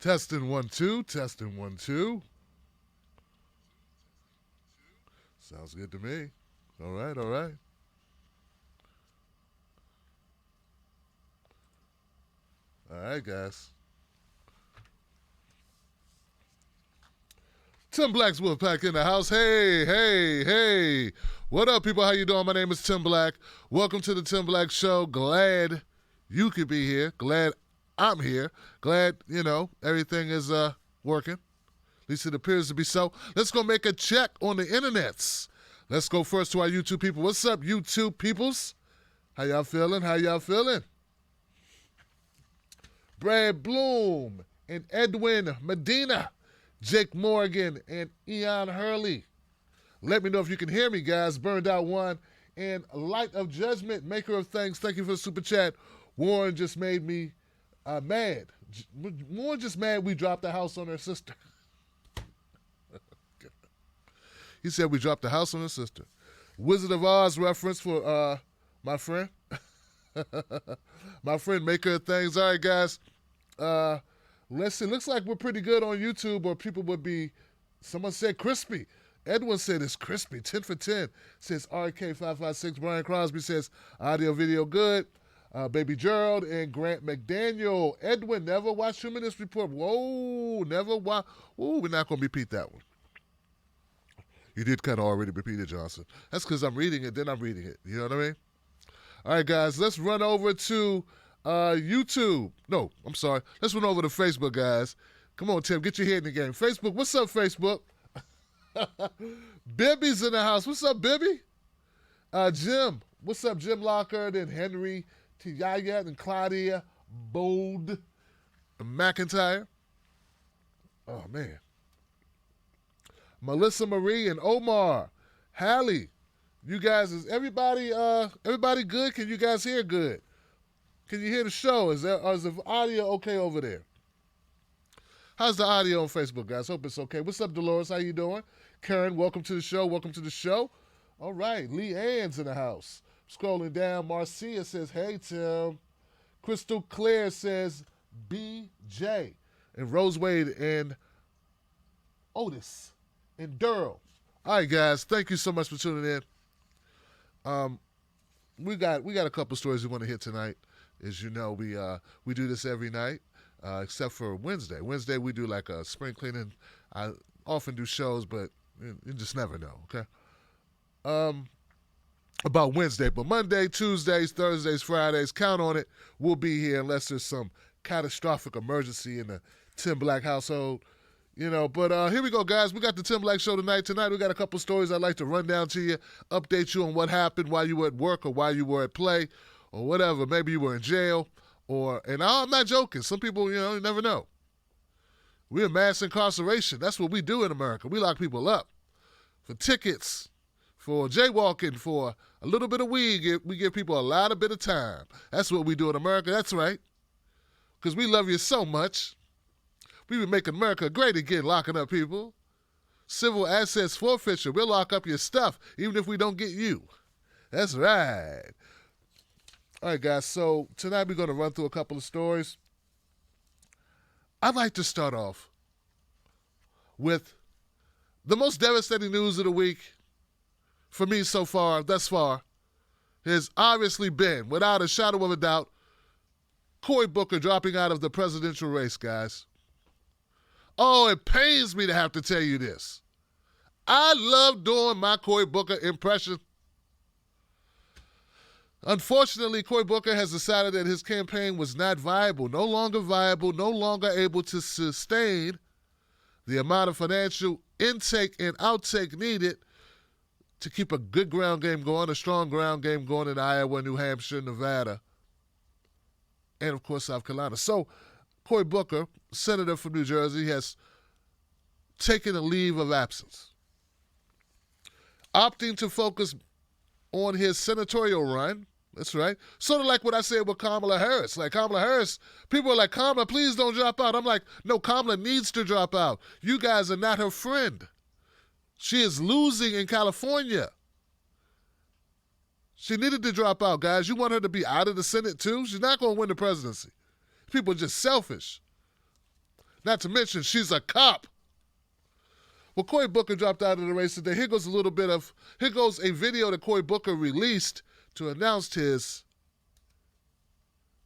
Testing 1 2, testing 1 2. Sounds good to me. All right, all right. All right, guys. Tim Black's Wolfpack in the house. Hey, hey, hey. What up, people? How you doing? My name is Tim Black. Welcome to the Tim Black Show. Glad you could be here. Glad I'm here. Glad, everything is working. At least it appears to be so. Let's go make a check on the internets. Let's go first to our YouTube people. What's up, YouTube peoples? How y'all feeling? How y'all feeling? Brad Bloom and Edwin Medina, Jake Morgan and Eon Hurley. Let me know if you can hear me, guys. Burned Out One and Light of Judgment, Maker of Things. Thank you for the super chat. Warren just made me mad. Warren just mad we dropped the house on her sister. He said we dropped the house on her sister. Wizard of Oz reference for my friend. My friend Maker of Things. All right, guys. Let's see. Looks like we're pretty good on YouTube, or people would be. Someone said crispy. Edwin said it's crispy. 10 for 10. Says RK556. Brian Crosby says audio video good. Baby Gerald and Grant McDaniel. Edwin never watched Humanist Report. Whoa, never watch. Ooh, we're not going to repeat that one. You did kind of already repeat it, Johnson. That's because I'm reading it, then I'm reading it. You know what I mean? All right, guys, let's run over to YouTube. No, I'm sorry. Let's run over to Facebook, guys. Come on, Tim, get your head in the game. Facebook, what's up, Facebook? Bibby's in the house. What's up, Bibby? Jim, what's up, Jim Lockhart and Henry Tiyayat and Claudia Bold McIntyre. Oh, man. Melissa Marie and Omar. Hallie. You guys, is everybody good? Can you guys hear good? Can you hear the show? Is the audio okay over there? How's the audio on Facebook, guys? Hope it's okay. What's up, Dolores? How you doing? Karen, welcome to the show. Welcome to the show. All right, Lee Ann's in the house. Scrolling down, Marcia says, hey, Tim. Crystal Claire says, BJ. And Rose Wade and Otis and Durrell. All right, guys, thank you so much for tuning in. We got a couple stories we want to hit tonight. As you know, we do this every night, except for Wednesday. Wednesday we do like a spring cleaning. I often do shows, but you just never know. Okay. About Wednesday, but Monday, Tuesdays, Thursdays, Fridays, count on it. We'll be here unless there's some catastrophic emergency in the Tim Black household. But here we go, guys. We got the Tim Black Show tonight. Tonight we got a couple stories I'd like to run down to you, update you on what happened while you were at work or while you were at play or whatever. Maybe you were in jail and I'm not joking. Some people, you never know. We're mass incarceration. That's what we do in America. We lock people up for tickets, for jaywalking, for a little bit of weed. We give people a lot of bit of time. That's what we do in America. That's right. Because we love you so much. We would make America great again, locking up people. Civil assets forfeiture. We'll lock up your stuff, even if we don't get you. That's right. All right, guys. So tonight we're going to run through a couple of stories. I'd like to start off with the most devastating news of the week for me thus far, has obviously been, without a shadow of a doubt, Cory Booker dropping out of the presidential race, guys. Oh, it pains me to have to tell you this. I love doing my Cory Booker impression. Unfortunately, Cory Booker has decided that his campaign was not viable, no longer able to sustain the amount of financial intake and outtake needed to keep a good ground game going, a strong ground game going in Iowa, New Hampshire, Nevada, and, of course, South Carolina. So, Cory Booker, senator from New Jersey, has taken a leave of absence, opting to focus on his senatorial run. That's right. Sort of like what I said with Kamala Harris. Like Kamala Harris, people are like, Kamala, please don't drop out. I'm like, no, Kamala needs to drop out. You guys are not her friend. She is losing in California. She needed to drop out, guys. You want her to be out of the Senate too? She's not going to win the presidency. People are just selfish. Not to mention, she's a cop. Well, Cory Booker dropped out of the race today. Here goes a video that Cory Booker released to announce his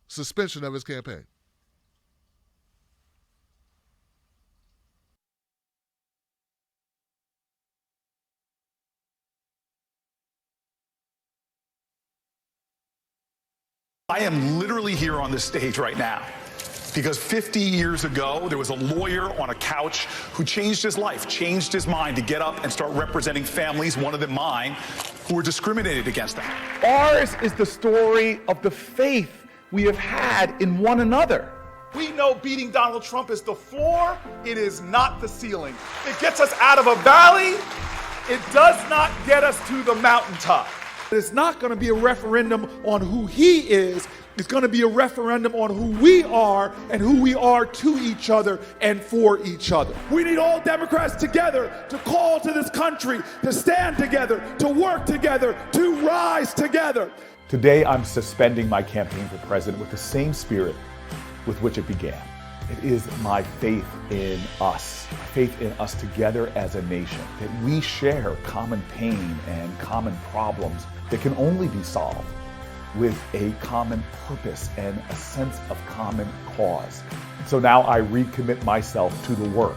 suspension of his campaign. I am literally here on this stage right now because 50 years ago, there was a lawyer on a couch who changed his life, changed his mind to get up and start representing families, one of them mine, who were discriminated against them. Ours is the story of the faith we have had in one another. We know beating Donald Trump is the floor, it is not the ceiling. It gets us out of a valley, it does not get us to the mountaintop. It's not going to be a referendum on who he is. It's going to be a referendum on who we are and who we are to each other and for each other. We need all Democrats together to call to this country, to stand together, to work together, to rise together. Today, I'm suspending my campaign for president with the same spirit with which it began. It is my faith in us together as a nation, that we share common pain and common problems that can only be solved with a common purpose and a sense of common cause. So now I recommit myself to the work.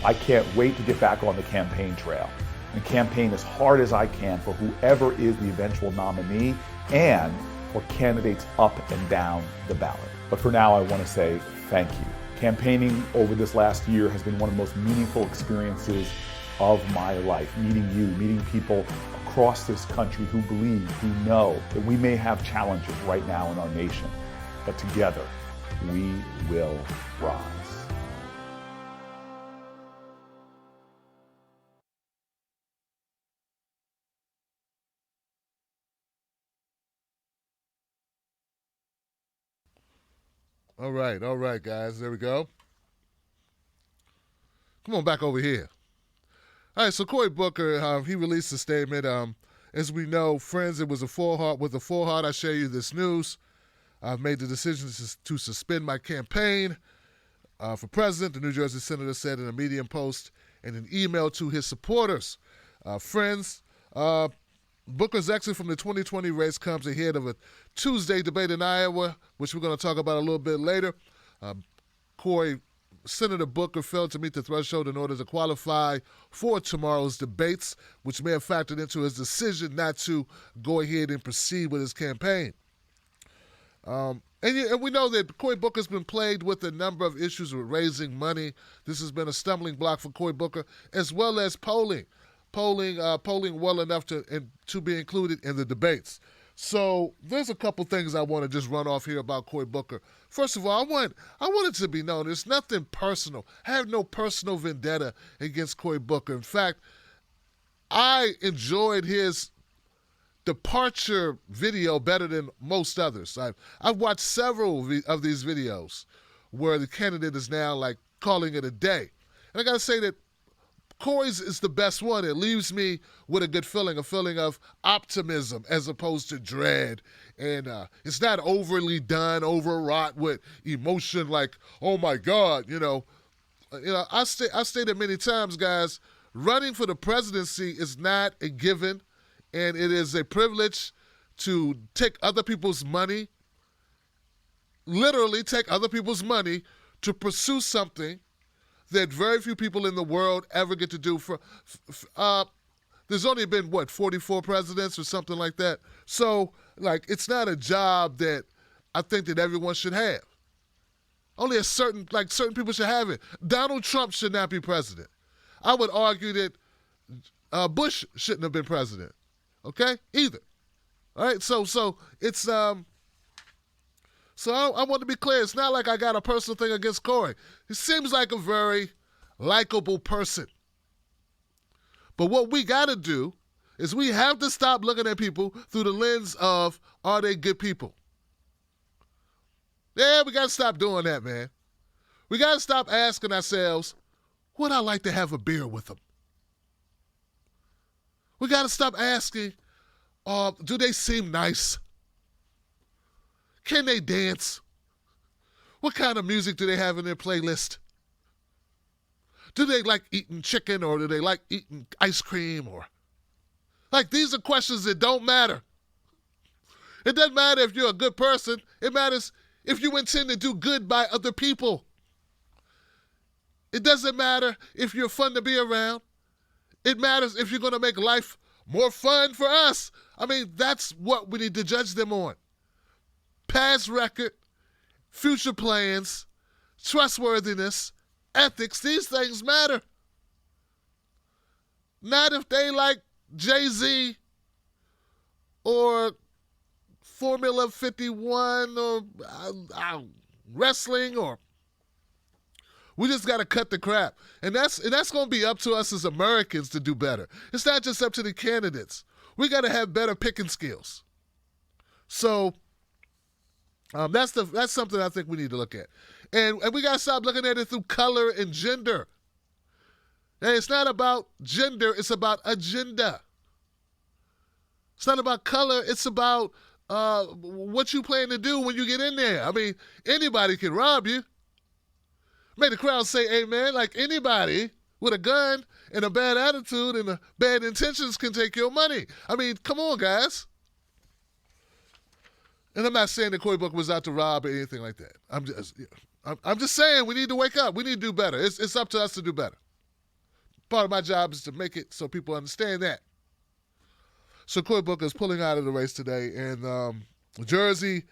I can't wait to get back on the campaign trail and campaign as hard as I can for whoever is the eventual nominee and for candidates up and down the ballot. But for now, I want to say thank you. Campaigning over this last year has been one of the most meaningful experiences of my life. Meeting you, meeting people across this country who believe, who know that we may have challenges right now in our nation, but together we will rise. All right, guys. There we go. Come on back over here. All right, so Cory Booker, he released a statement. As we know, friends, it was with a full heart, I share you this news. I've made the decision to suspend my campaign for president, the New Jersey senator said in a Medium post and an email to his supporters. Friends, Booker's exit from the 2020 race comes ahead of a Tuesday debate in Iowa, which we're going to talk about a little bit later. Senator Booker failed to meet the threshold in order to qualify for tomorrow's debates, which may have factored into his decision not to go ahead and proceed with his campaign. And we know that Cory Booker's been plagued with a number of issues with raising money. This has been a stumbling block for Cory Booker, as well as polling well enough to be included in the debates. So there's a couple things I want to just run off here about Cory Booker. First of all, I want it to be known there's nothing personal. I have no personal vendetta against Cory Booker. In fact, I enjoyed his departure video better than most others. I've watched several of these videos where the candidate is now like calling it a day. And I got to say that Cory's is the best one. It leaves me with a good feeling, a feeling of optimism as opposed to dread. And it's not overly done, overwrought with emotion like, oh my God, I stated many times, guys, running for the presidency is not a given, and it is a privilege to take other people's money, literally take other people's money to pursue something that very few people in the world ever get to do. There's only been, 44 presidents or something like that? So, it's not a job that I think that everyone should have. Only certain people should have it. Donald Trump should not be president. I would argue that Bush shouldn't have been president. Okay? Either. All right? So it's... So I want to be clear. It's not like I got a personal thing against Cory. He seems like a very likable person. But what we got to do is we have to stop looking at people through the lens of, are they good people? Yeah, we got to stop doing that, man. We got to stop asking ourselves, would I like to have a beer with them? We got to stop asking, do they seem nice? Can they dance? What kind of music do they have in their playlist? Do they like eating chicken, or do they like eating ice cream? Or like, these are questions that don't matter. It doesn't matter if you're a good person. It matters if you intend to do good by other people. It doesn't matter if you're fun to be around. It matters if you're going to make life more fun for us. I mean, that's what we need to judge them on. Past record, future plans, trustworthiness, ethics, these things matter. Not if they like Jay-Z or Formula 51 or wrestling, or we just got to cut the crap. And that's going to be up to us as Americans to do better. It's not just up to the candidates. We got to have better picking skills. So that's something I think we need to look at. And we got to stop looking at it through color and gender. And it's not about gender, it's about agenda. It's not about color, it's about what you plan to do when you get in there. I mean, anybody can rob you. Make the crowd say amen. Like, anybody with a gun and a bad attitude and bad intentions can take your money. I mean, come on, guys. And I'm not saying that Cory Booker was out to rob or anything like that. I'm just saying we need to wake up. We need to do better. It's up to us to do better. Part of my job is to make it so people understand that. So Cory Booker is pulling out of the race today. And Jersey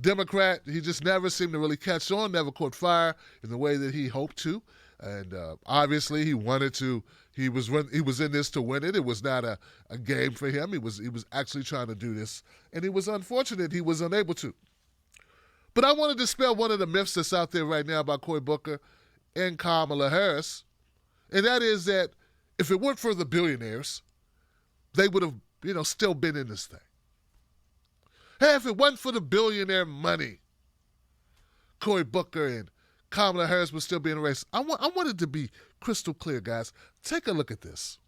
Democrat, he just never seemed to really catch on, never caught fire in the way that he hoped to. And obviously he wanted to. He was in this to win it. It was not a game for him. He was actually trying to do this. And it was unfortunate he was unable to. But I want to dispel one of the myths that's out there right now about Cory Booker and Kamala Harris. And that is that if it weren't for the billionaires, they would have, still been in this thing. Hey, if it wasn't for the billionaire money, Cory Booker and Kamala Harris would still be in the race. I want it to be crystal clear, guys. Take a look at this.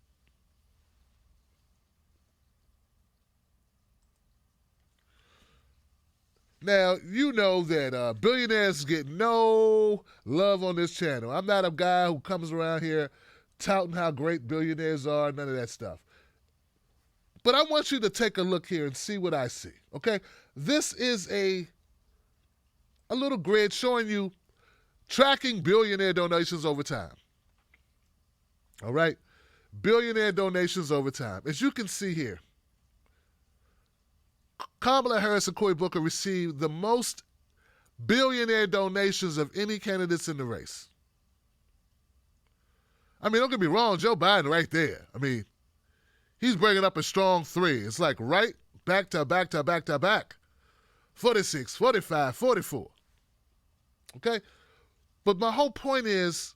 Now, you know that billionaires get no love on this channel. I'm not a guy who comes around here touting how great billionaires are, none of that stuff. But I want you to take a look here and see what I see, okay? This is a little grid showing you tracking billionaire donations over time. All right? Billionaire donations over time. As you can see here, Kamala Harris and Cory Booker received the most billionaire donations of any candidates in the race. I mean, don't get me wrong, Joe Biden right there. I mean, he's bringing up a strong 3. It's like right back to back to back to back. 46, 45, 44. Okay? But my whole point is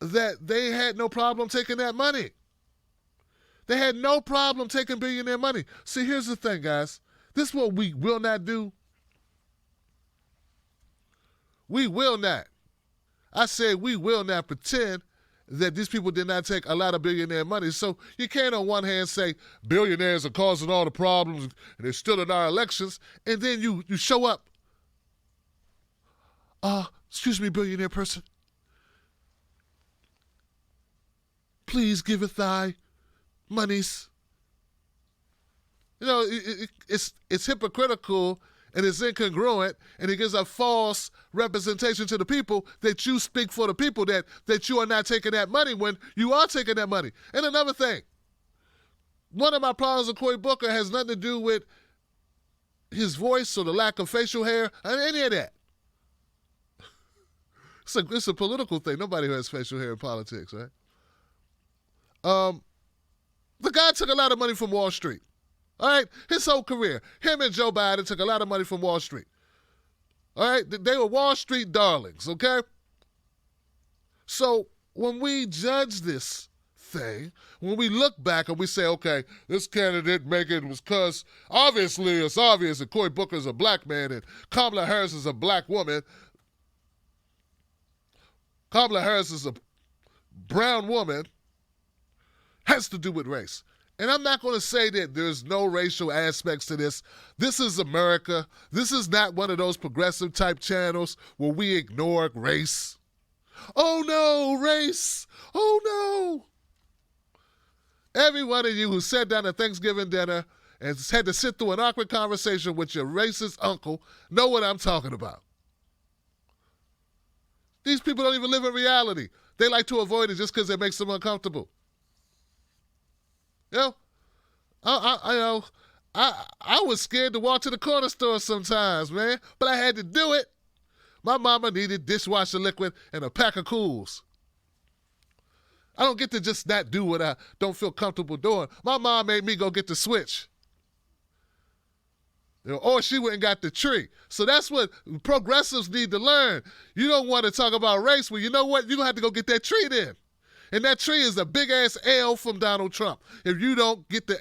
that they had no problem taking that money. They had no problem taking billionaire money. See, here's the thing, guys. This is what we will not do. We will not. I said we will not pretend that these people did not take a lot of billionaire money. So you can't on one hand say billionaires are causing all the problems and they're still in our elections, and then you show up. Excuse me, billionaire person. Please giveth thy monies. It's hypocritical and it's incongruent, and it gives a false representation to the people that you speak for the people, that you are not taking that money when you are taking that money. And another thing, one of my problems with Cory Booker has nothing to do with his voice or the lack of facial hair or any of that. It's a political thing. Nobody has facial hair in politics, right? The guy took a lot of money from Wall Street. All right? His whole career. Him and Joe Biden took a lot of money from Wall Street. All right? They were Wall Street darlings, okay? So when we judge this thing, when we look back and we say, okay, this candidate make it was because obviously it's obvious that Cory Booker is a black man and Kamala Harris is a black woman. Kamala Harris is a brown woman. Has to do with race. And I'm not going to say that there's no racial aspects to this. This is America. This is not one of those progressive type channels where we ignore race. Oh no, race. Oh no. Every one of you who sat down at Thanksgiving dinner and had to sit through an awkward conversation with your racist uncle know what I'm talking about. These people don't even live in reality. They like to avoid it just because it makes them uncomfortable. You know, I was scared to walk to the corner store sometimes, man, but I had to do it. My mama needed dishwasher liquid and a pack of Cools. I don't get to just not do what I don't feel comfortable doing. My mom made me go get the switch. You know, or she went and got the tree. So that's what progressives need to learn. You don't want to talk about race. Well, you know what? You're going to have to go get that tree then. And that tree is a big-ass L from Donald Trump if you don't get the...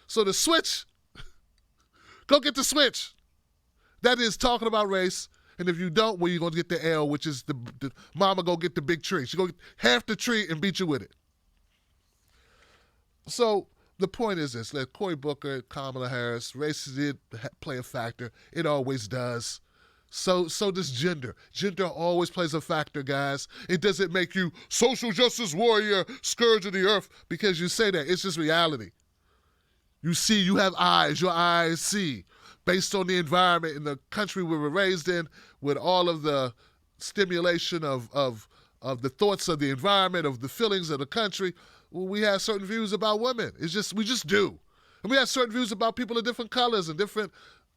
So the switch, go get the switch. That is talking about race. And if you don't, well, you're going to get the L, which is the mama go get the big tree. She go get half the tree and beat you with it. So the point is this. Let Cory Booker, Kamala Harris, race did play a factor. It always does. So does gender. Gender always plays a factor, guys. It doesn't make you social justice warrior, scourge of the earth, because you say that. It's just reality. You see, you have eyes. Your eyes see. Based on the environment in the country we were raised in, with all of the stimulation of the thoughts of the environment, of the feelings of the country, we have certain views about women. We just do. And we have certain views about people of different colors and different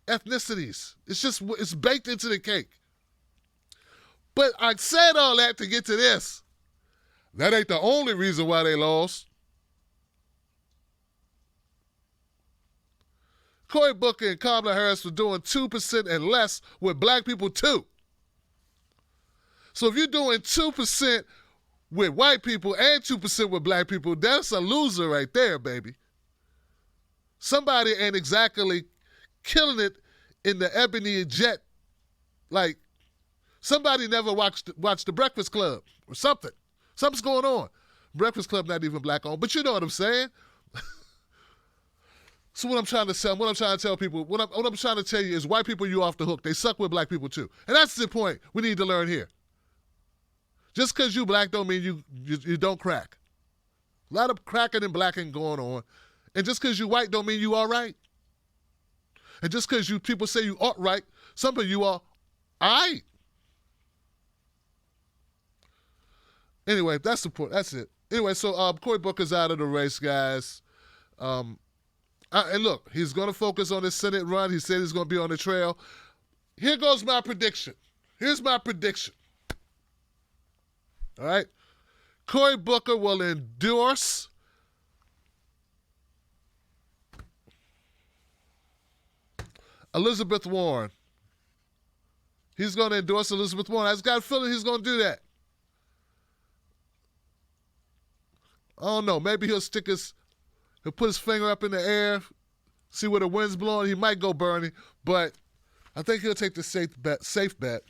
ethnicities. It's baked into the cake. But I said all that to get to this. That ain't the only reason why they lost. Cory Booker and Kamala Harris were doing 2% and less with black people too. So if you're doing 2% with white people and 2% with black people, that's a loser right there, baby. Somebody ain't exactly killing it in the ebony jet. Like, somebody never watched The Breakfast Club or something. Something's going on. Breakfast Club not even black owned, but you know what I'm saying. So what I'm trying to tell people, what I'm trying to tell you is white people, you off the hook. They suck with black people too. And that's the point we need to learn here. Just because you black don't mean you don't crack. A lot of cracking and blacking going on. And just because you white don't mean you all right. And just because people say you ought right, some of you are all right. Anyway, that's the point. That's it. Anyway, so Cory Booker's out of the race, guys. And look, he's going to focus on his Senate run. He said he's going to be on the trail. Here goes my prediction. Here's my prediction. All right? Cory Booker will endorse Elizabeth Warren. He's going to endorse Elizabeth Warren. I just got a feeling he's going to do that. I don't know. Maybe he'll put his finger up in the air, see where the wind's blowing. He might go Bernie, but I think he'll take the safe bet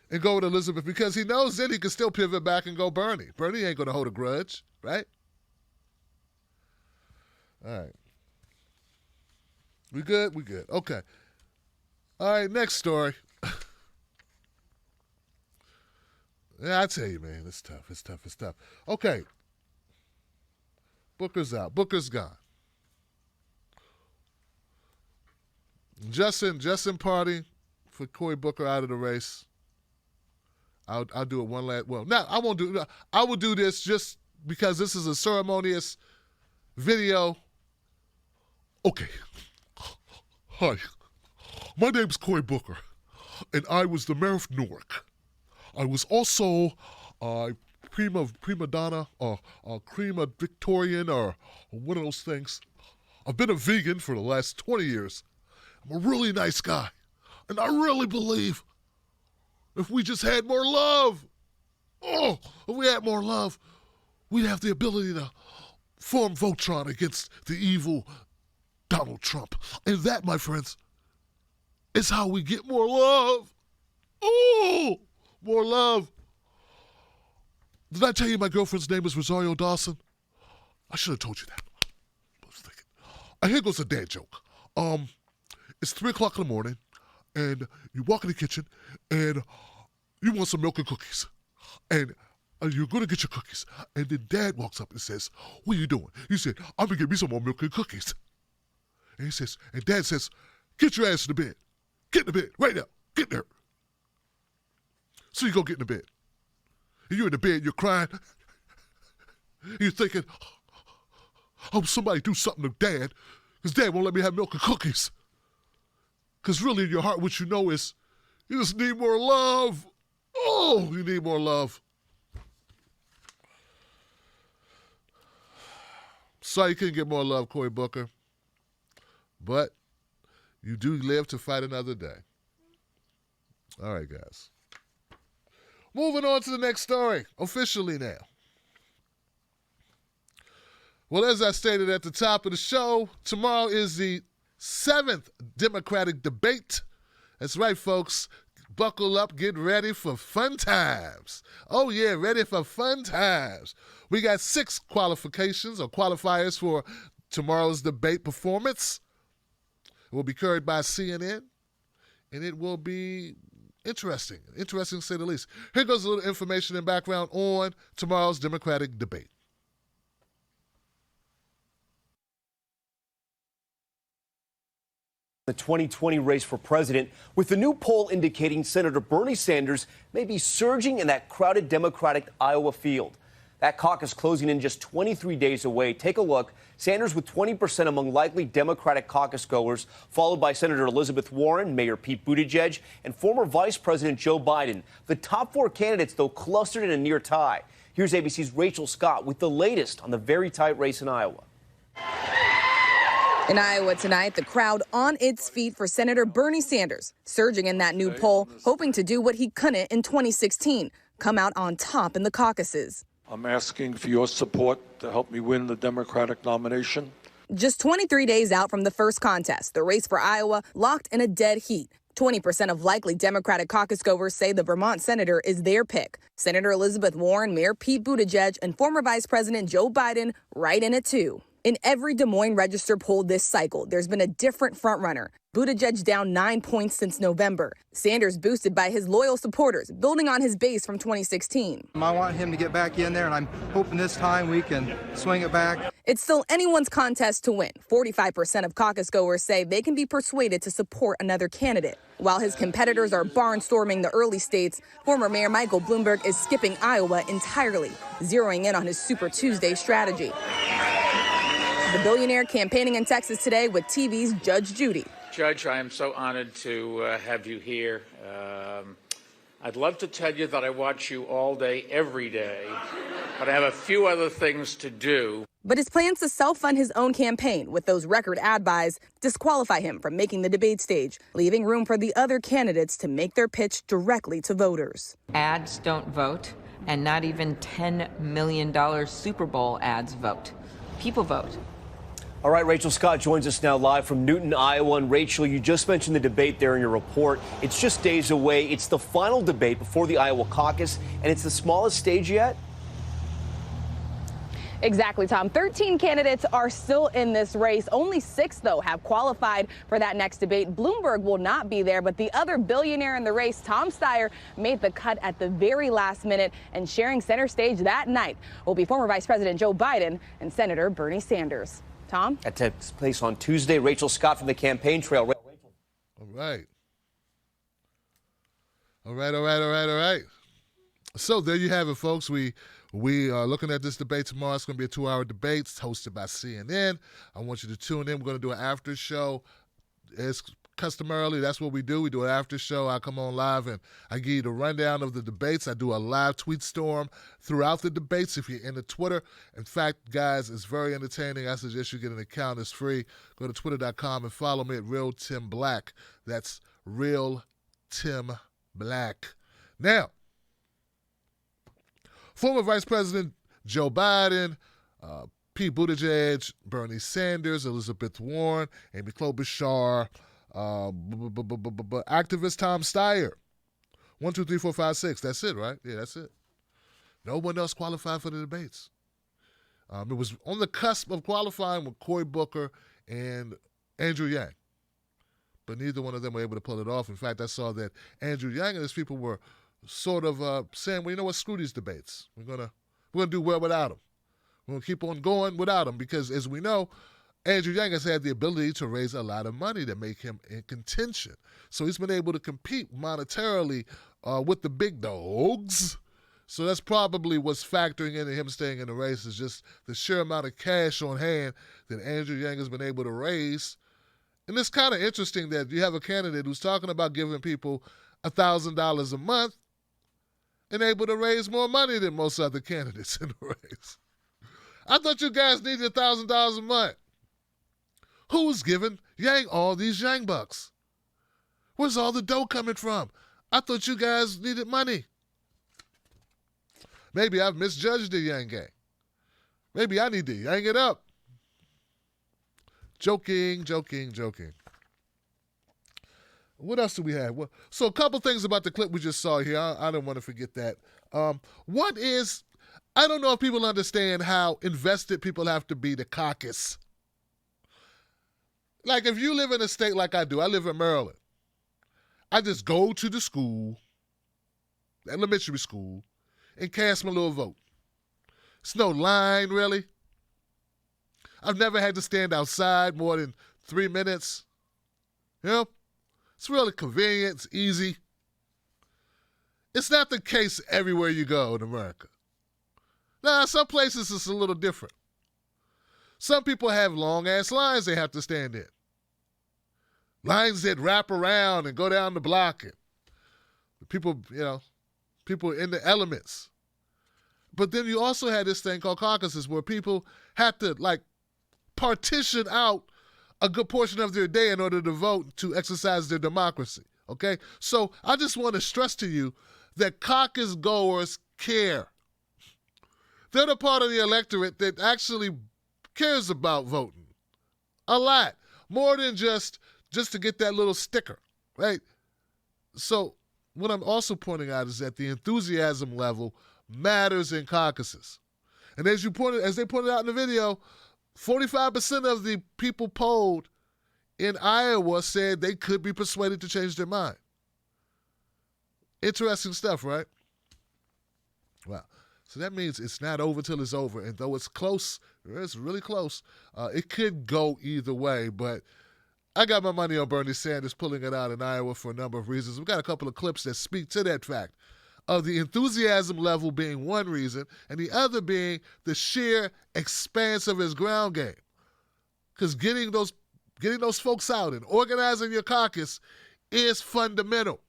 and go with Elizabeth because he knows then he can still pivot back and go Bernie. Bernie ain't going to hold a grudge, right? All right. We good? We good. Okay. All right, next story. Yeah, I tell you, man, it's tough. Okay. Booker's out. Booker's gone. Justin party for Cory Booker out of the race. I'll do it one last. Well, no, I won't do. I will do this just because this is a ceremonious video. Okay. Hi, my name's Cory Booker, and I was the mayor of Newark. I was also prima donna or crema Victorian or one of those things. I've been a vegan for the last 20 years. I'm a really nice guy. And I really believe if we just had more love, if we had more love, we'd have the ability to form Voltron against the evil Donald Trump. And that, my friends, is how we get more love. Oh, more love. Did I tell you my girlfriend's name is Rosario Dawson? I should have told you that. I was thinking. Here goes a dad joke. It's 3 o'clock in the morning, and you walk in the kitchen, and you want some milk and cookies. And you're going to get your cookies. And then Dad walks up and says, what are you doing? He said, I'm going to get me some more milk and cookies. And he says, and Dad says, get your ass in the bed. Get in the bed right now. Get there. So you go get in the bed. And you're in the bed, you're crying. You're thinking, oh, somebody do something to Dad, because Dad won't let me have milk and cookies. Because really in your heart, what you know is, you just need more love. Oh, you need more love. Sorry you couldn't get more love, Cory Booker. But you do live to fight another day. All right, guys. Moving on to the next story, officially now. Well, as I stated at the top of the show, tomorrow is the 7th Democratic debate. That's right, folks. Buckle up, get ready for fun times. Oh, yeah, ready for fun times. We got 6 qualifications or qualifiers for tomorrow's debate performance. It will be carried by CNN, and it will be interesting to say the least. Here goes a little information and background on tomorrow's Democratic debate. The 2020 race for president, with the new poll indicating Senator Bernie Sanders may be surging in that crowded Democratic Iowa field. That caucus closing in just 23 days away. Take a look. Sanders with 20% among likely Democratic caucus goers, followed by Senator Elizabeth Warren, Mayor Pete Buttigieg, and former Vice President Joe Biden. The top 4 candidates, though, clustered in a near tie. Here's ABC's Rachel Scott with the latest on the very tight race in Iowa. In Iowa tonight, the crowd on its feet for Senator Bernie Sanders, surging in that new poll, hoping to do what he couldn't in 2016, come out on top in the caucuses. I'm asking for your support to help me win the Democratic nomination. Just 23 days out from the first contest, the race for Iowa locked in a dead heat. 20% of likely Democratic caucus goers say the Vermont senator is their pick. Senator Elizabeth Warren, Mayor Pete Buttigieg, and former Vice President Joe Biden right in it too. In every Des Moines Register poll this cycle, there's been a different frontrunner. Buttigieg down 9 points since November. Sanders boosted by his loyal supporters, building on his base from 2016. I want him to get back in there, and I'm hoping this time we can swing it back. It's still anyone's contest to win. 45% of caucus goers say they can be persuaded to support another candidate. While his competitors are barnstorming the early states, former Mayor Michael Bloomberg is skipping Iowa entirely, zeroing in on his Super Tuesday strategy. The billionaire campaigning in Texas today with TV's Judge Judy. Judge, I am so honored to have you here. I'd love to tell you that I watch you all day, every day, but I have a few other things to do. But his plans to self-fund his own campaign with those record ad buys disqualify him from making the debate stage, leaving room for the other candidates to make their pitch directly to voters. Ads don't vote, and not even $10 million Super Bowl ads vote. People vote. All right, Rachel Scott joins us now live from Newton, Iowa. And Rachel, you just mentioned the debate there in your report. It's just days away. It's the final debate before the Iowa caucus, and it's the smallest stage yet. Exactly, Tom. 13 candidates are still in this race. Only 6, though, have qualified for that next debate. Bloomberg will not be there, but the other billionaire in the race, Tom Steyer, made the cut at the very last minute, and sharing center stage that night will be former Vice President Joe Biden and Senator Bernie Sanders. Tom? That takes place on Tuesday. Rachel Scott from the campaign trail. All right. All right. So there you have it, folks. We are looking at this debate tomorrow. It's going to be a 2-hour debate. It's hosted by CNN. I want you to tune in. We're going to do an after show. As customarily, that's what we do. We do an after show. I come on live and I give you the rundown of the debates. I do a live tweet storm throughout the debates if you're into Twitter. In fact, guys, it's very entertaining. I suggest you get an account. It's free. Go to twitter.com and follow me at Real Tim Black. That's Real Tim Black. Now, former Vice President Joe Biden, Pete Buttigieg, Bernie Sanders, Elizabeth Warren, Amy Klobuchar, activist Tom Steyer. 1, 2, 3, 4, 5, 6. That's it, right? Yeah, that's it. No one else qualified for the debates. It was on the cusp of qualifying with Cory Booker and Andrew Yang. But neither one of them were able to pull it off. In fact, I saw that Andrew Yang and his people were sort of saying, well, you know what, screw these debates. We're gonna do well without them. We're gonna keep on going without them because, as we know, Andrew Yang has had the ability to raise a lot of money to make him in contention. So he's been able to compete monetarily with the big dogs. So that's probably what's factoring into him staying in the race, is just the sheer amount of cash on hand that Andrew Yang has been able to raise. And it's kind of interesting that you have a candidate who's talking about giving people $1,000 a month and able to raise more money than most other candidates in the race. I thought you guys needed $1,000 a month. Who's giving Yang all these Yang bucks? Where's all the dough coming from? I thought you guys needed money. Maybe I've misjudged the Yang gang. Maybe I need to Yang it up. Joking. What else do we have? Well, so a couple things about the clip we just saw here. I don't want to forget that. One is, I don't know if people understand how invested people have to be to caucus. Like, if you live in a state like I do, I live in Maryland. I just go to the school, elementary school, and cast my little vote. It's no line, really. I've never had to stand outside more than 3 minutes. You know? It's really convenient. It's easy. It's not the case everywhere you go in America. Now, some places it's a little different. Some people have long-ass lines they have to stand in. Lines that wrap around and go down the block. And people, people in the elements. But then you also had this thing called caucuses where people had to, partition out a good portion of their day in order to vote to exercise their democracy, okay? So I just want to stress to you that caucus goers care. They're the part of the electorate that actually cares about voting a lot, more than just to get that little sticker, right? So what I'm also pointing out is that the enthusiasm level matters in caucuses. And as they pointed out in the video, 45% of the people polled in Iowa said they could be persuaded to change their mind. Interesting stuff, right? Wow. So that means it's not over till it's over. And though it's close, it's really close, it could go either way. But I got my money on Bernie Sanders pulling it out in Iowa for a number of reasons. We've got a couple of clips that speak to that fact, of the enthusiasm level being one reason, and the other being the sheer expanse of his ground game. Because getting those folks out and organizing your caucus is fundamental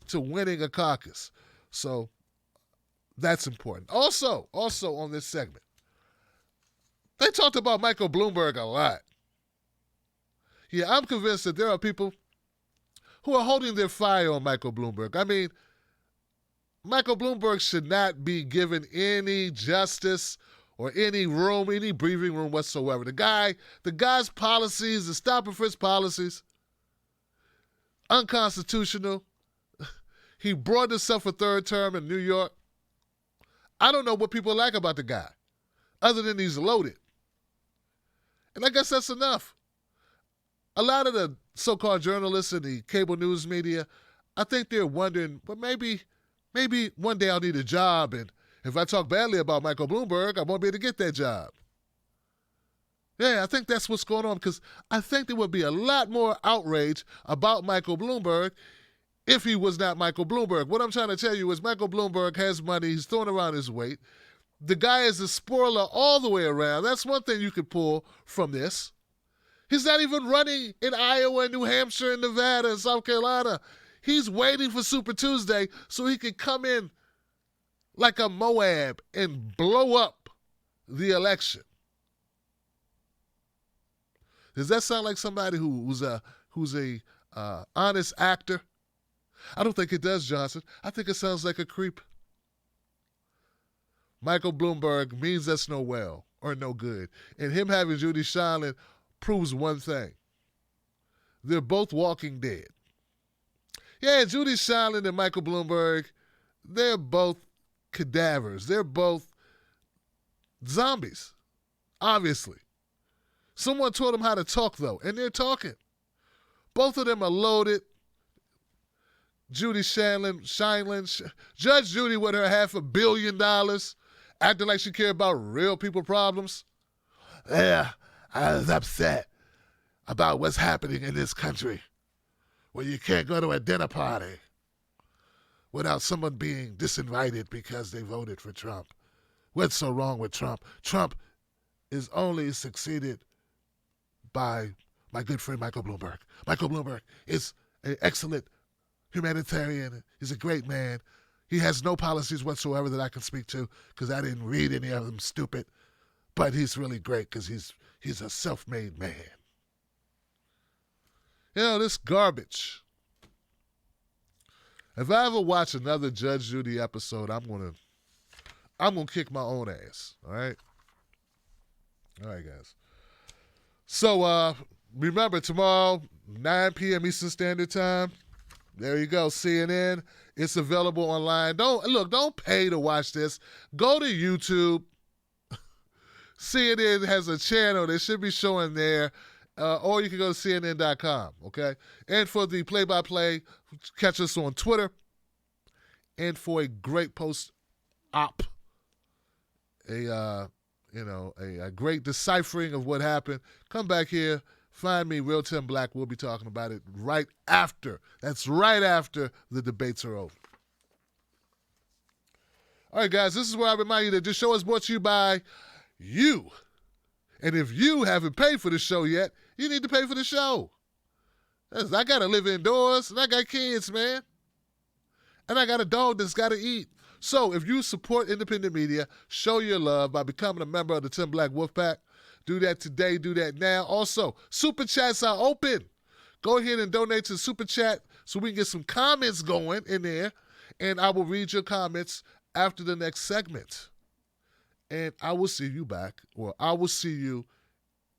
to winning a caucus. So that's important. Also on this segment, they talked about Michael Bloomberg a lot. Yeah, I'm convinced that there are people who are holding their fire on Michael Bloomberg. I mean, Michael Bloomberg should not be given any justice or any room, any breathing room whatsoever. The guy's policies, the stop and frisk policies, unconstitutional. He brought himself a third term in New York. I don't know what people like about the guy, other than he's loaded. And I guess that's enough. A lot of the so-called journalists in the cable news media, I think they're wondering, well, maybe one day I'll need a job, and if I talk badly about Michael Bloomberg, I won't be able to get that job. Yeah, I think that's what's going on, because I think there would be a lot more outrage about Michael Bloomberg if he was not Michael Bloomberg. What I'm trying to tell you is Michael Bloomberg has money. He's throwing around his weight. The guy is a spoiler all the way around. That's one thing you could pull from this. He's not even running in Iowa, New Hampshire, and Nevada, and South Carolina. He's waiting for Super Tuesday so he can come in like a Moab and blow up the election. Does that sound like somebody who's a honest actor? I don't think it does, Johnson. I think it sounds like a creep. Michael Bloomberg means us no well or no good. And him having Judy Shilin proves one thing. They're both walking dead. Yeah, Judy Shilin and Michael Bloomberg, they're both cadavers. They're both zombies, obviously. Someone taught them how to talk, though, and they're talking. Both of them are loaded. Judy Judge Judy with her $500 million, acting like she cared about real people problems. Yeah, I was upset about what's happening in this country where you can't go to a dinner party without someone being disinvited because they voted for Trump. What's so wrong with Trump? Trump is only succeeded by my good friend Michael Bloomberg. Michael Bloomberg is an excellent humanitarian. He's a great man. He has no policies whatsoever that I can speak to because I didn't read any of them, stupid. But he's really great because he's a self-made man. You know, this garbage. If I ever watch another Judge Judy episode, I'm gonna kick my own ass. All right? All right, guys. So remember, tomorrow, 9 p.m. Eastern Standard Time. There you go, CNN. It's available online. Don't pay to watch this. Go to YouTube. CNN has a channel. They should be showing there. Or you can go to CNN.com, okay? And for the play-by-play, catch us on Twitter. And for a great post-op, a great deciphering of what happened, come back here. Find me, Real Tim Black. We'll be talking about it right after. That's right after the debates are over. All right, guys, this is where I remind you that this show is brought to you by you. And if you haven't paid for the show yet, you need to pay for the show. I got to live indoors, and I got kids, man. And I got a dog that's got to eat. So if you support independent media, show your love by becoming a member of the Tim Black Wolfpack. Do that today. Do that now. Also, Super Chats are open. Go ahead and donate to Super Chat so we can get some comments going in there. And I will read your comments after the next segment. And I will see you back, or I will see you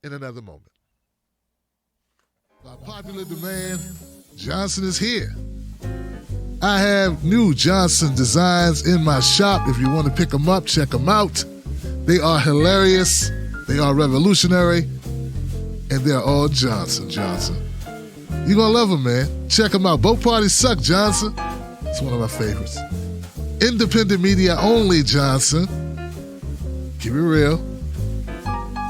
in another moment. By popular demand, Johnson is here. I have new Johnson designs in my shop. If you want to pick them up, check them out. They are hilarious. They are revolutionary, and they're all Johnson. You're going to love them, man. Check them out. Both parties suck, Johnson. It's one of my favorites. Independent media only, Johnson. Keep it real.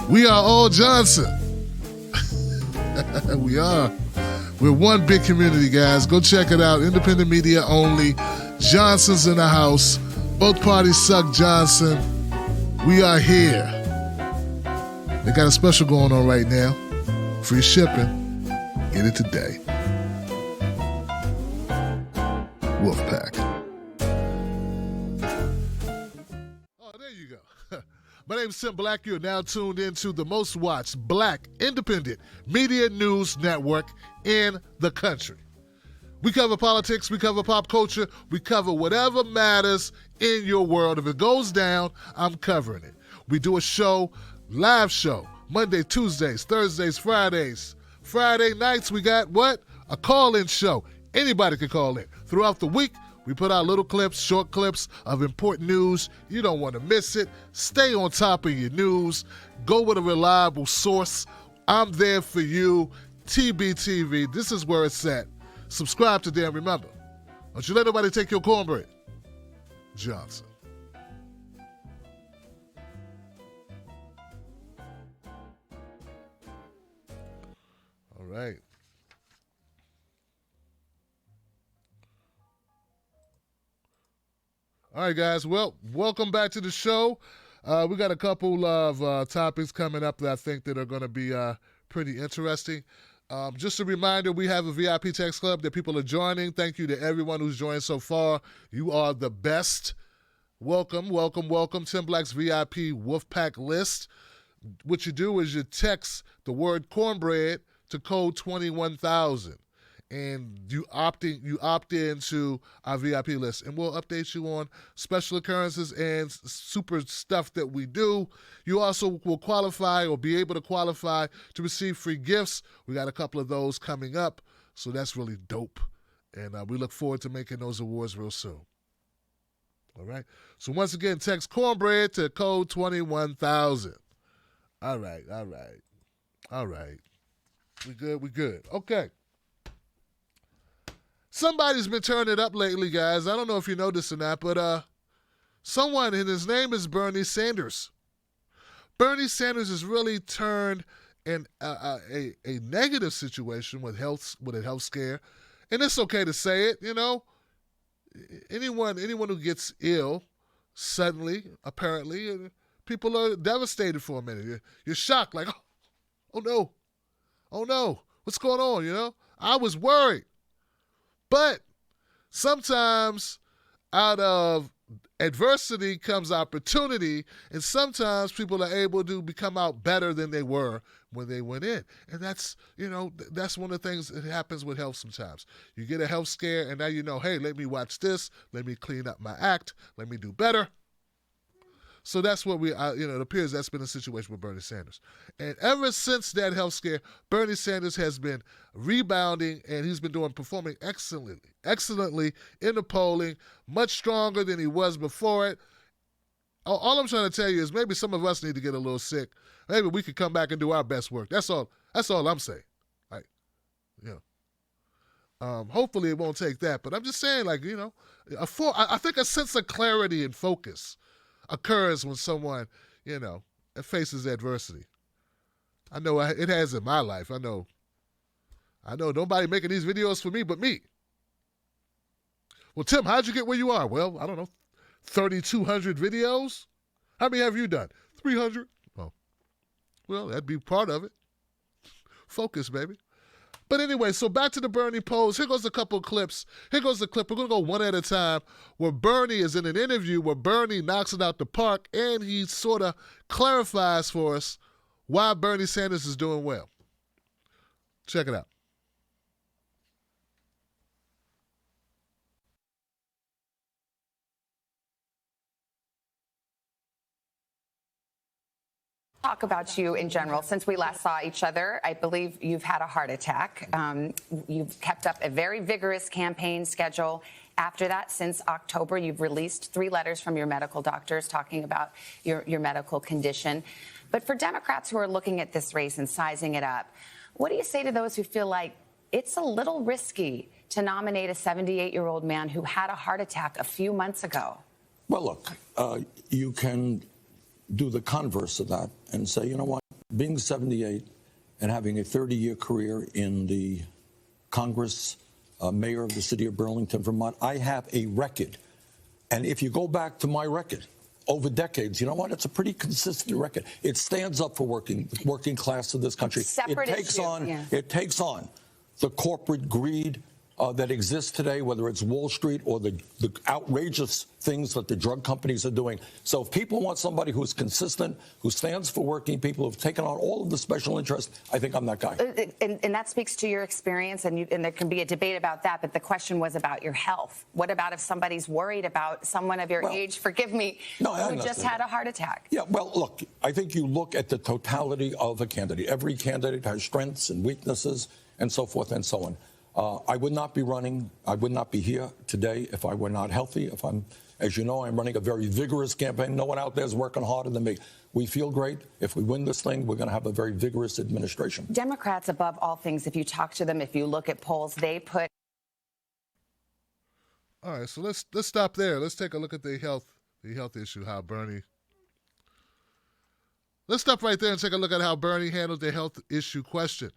We are all Johnson. We are. We're one big community, guys. Go check it out. Independent media only. Johnson's in the house. Both parties suck, Johnson. We are here. They got a special going on right now. Free shipping. Get it today. Wolfpack. Oh, there you go. My name is Tim Black. You're now tuned into the most watched Black independent media news network in the country. We cover politics. We cover pop culture. We cover whatever matters in your world. If it goes down, I'm covering it. We do a show, live show, Monday, Tuesdays, Thursdays, Fridays. Friday nights, we got what? A call-in show. Anybody can call in. Throughout the week, we put out little clips, short clips of important news. You don't want to miss it. Stay on top of your news. Go with a reliable source. I'm there for you. TBTV, this is where it's at. Subscribe today and remember, don't you let nobody take your cornbread. Johnson. All right. All right, guys. Well, welcome back to the show. We got a couple of topics coming up that I think that are going to be pretty interesting. Just a reminder, we have a VIP text club that people are joining. Thank you to everyone who's joined so far. You are the best. Welcome, welcome, welcome. Tim Black's VIP Wolfpack list. What you do is you text the word cornbread to code 21000. And you opt into our VIP list, and we'll update you on special occurrences and super stuff that we do. You also will qualify or be able to qualify to receive free gifts. We got a couple of those coming up, so that's really dope. And we look forward to making those awards real soon. All right? So once again, text cornbread to code 21000. All right. We good? Okay. Somebody's been turning it up lately, guys. I don't know if you know this or not, but someone, and his name is Bernie Sanders. Bernie Sanders has really turned a negative situation with a health scare, and it's okay to say it. You know, anyone who gets ill suddenly, apparently, people are devastated for a minute. You're shocked, like, oh no, what's going on? You know, I was worried. But sometimes out of adversity comes opportunity, and sometimes people are able to become out better than they were when they went in. And that's one of the things that happens with health sometimes. You get a health scare, and now you know, hey, let me watch this, let me clean up my act, let me do better. So that's what it appears that's been a situation with Bernie Sanders. And ever since that health scare, Bernie Sanders has been rebounding, and he's been performing excellently in the polling, much stronger than he was before it. All I'm trying to tell you is maybe some of us need to get a little sick. Maybe we could come back and do our best work. That's all I'm saying. Like, hopefully it won't take that. But I'm just saying, like, I think a sense of clarity and focus occurs when someone, faces adversity. I know it has in my life. I know nobody making these videos for me but me. Well, Tim, how'd you get where you are? Well, I don't know, 3,200 videos? How many have you done? 300? Oh, well, that'd be part of it. Focus, baby. But anyway, so back to the Bernie polls. Here goes a couple of clips. Here goes the clip. We're going to go one at a time where Bernie is in an interview where Bernie knocks it out the park, and he sort of clarifies for us why Bernie Sanders is doing well. Check it out. Talk about you in general. Since we last saw each other, I believe you've had a heart attack. You've kept up a very vigorous campaign schedule. After that, since October, you've released 3 letters from your medical doctors talking about your medical condition. But for Democrats who are looking at this race and sizing it up, what do you say to those who feel like it's a little risky to nominate a 78-year-old man who had a heart attack a few months ago? Well, look, you can do the converse of that and say, you know what, being 78 and having a 30-year career in the Congress, mayor of the city of Burlington, Vermont, I have a record. And if you go back to my record over decades, you know what, it's a pretty consistent record. It stands up for working class of this country. It takes on the corporate greed that exists today, whether it's Wall Street or the outrageous things that the drug companies are doing. So if people want somebody who's consistent, who stands for working people, who've taken on all of the special interests, I think I'm that guy. And that speaks to your experience, and there can be a debate about that, but the question was about your health. What about if somebody's worried about someone of your age, forgive me, who just had a heart attack? Yeah, well, look, I think you look at the totality of a candidate. Every candidate has strengths and weaknesses and so forth and so on. I would not be running. I would not be here today if I were not healthy. As you know, I'm running a very vigorous campaign. No one out there is working harder than me. We feel great. If we win this thing, we're going to have a very vigorous administration. Democrats, above all things, if you talk to them, if you look at polls, they put. All right, so let's stop there. Let's take a look at the health issue. How Bernie. Let's stop right there and take a look at how Bernie handled the health issue question.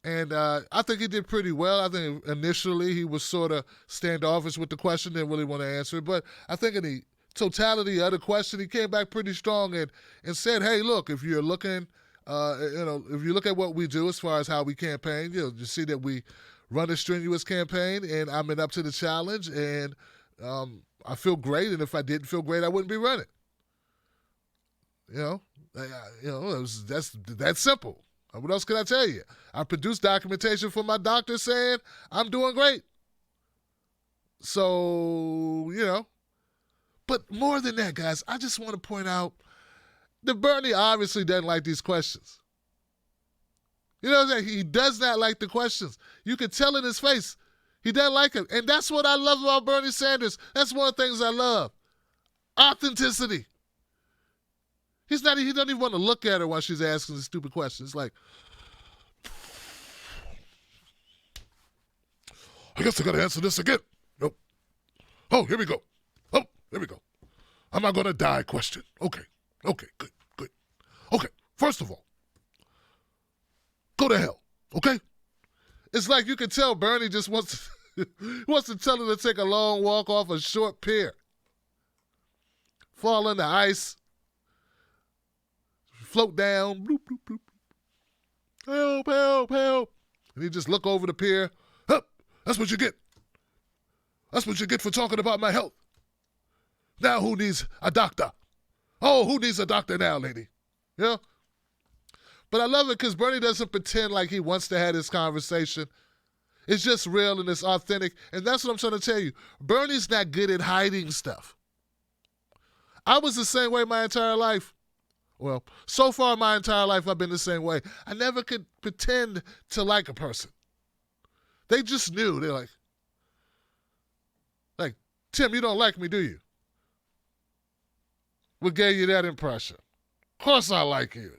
And I think he did pretty well. I think initially he was sort of standoffish with the question, didn't really want to answer it. But I think in the totality of the question, he came back pretty strong and said, hey, look, if you're looking, if you look at what we do as far as how we campaign, you see that we run a strenuous campaign, and I'm up to the challenge, and I feel great. And if I didn't feel great, I wouldn't be running. That's that simple. What else can I tell you? I produced documentation for my doctor saying I'm doing great. So, But more than that, guys, I just want to point out that Bernie obviously doesn't like these questions. You know what I'm saying? He does not like the questions. You can tell in his face. He doesn't like it. And that's what I love about Bernie Sanders. That's one of the things I love. Authenticity. He doesn't even want to look at her while she's asking the stupid questions. Like, I guess I got to answer this again. Nope. Oh, here we go. Oh, here we go. Am I going to die question. Okay, good. Okay, first of all, go to hell, okay? It's like you can tell Bernie just wants to tell her to take a long walk off a short pier. Fall in the ice. Float down. Bloop, bloop, bloop. Help, help, help. And he just look over the pier. Hup, that's what you get. That's what you get for talking about my health. Now who needs a doctor? Oh, who needs a doctor now, lady? Yeah? But I love it because Bernie doesn't pretend like he wants to have this conversation. It's just real and it's authentic. And that's what I'm trying to tell you. Bernie's not good at hiding stuff. I was the same way my entire life. Well, so far my entire life I've been the same way. I never could pretend to like a person. They just knew. They're like, Tim, you don't like me, do you? What gave you that impression? Of course I like you.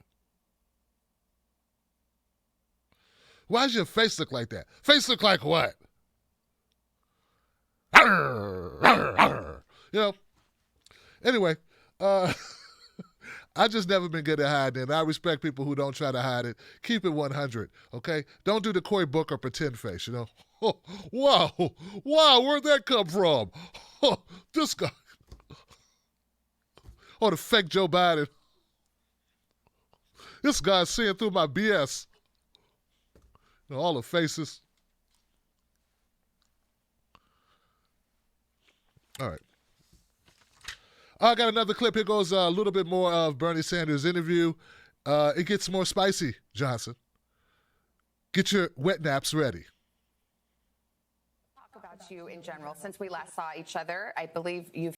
Why does your face look like that? Face look like what? Arr, arr, arr. You know? Anyway, I just never been good at hiding it. I respect people who don't try to hide it. Keep it 100, okay? Don't do the Cory Booker pretend face, you know? Oh, wow, where'd that come from? Oh, this guy. Or the fake Joe Biden. This guy's seeing through my BS. You know, all the faces. All right. I got another clip. Here goes a little bit more of Bernie Sanders' interview. It gets more spicy, Johnson. Get your wet naps ready. Talk about you in general. Since we last saw each other, I believe you've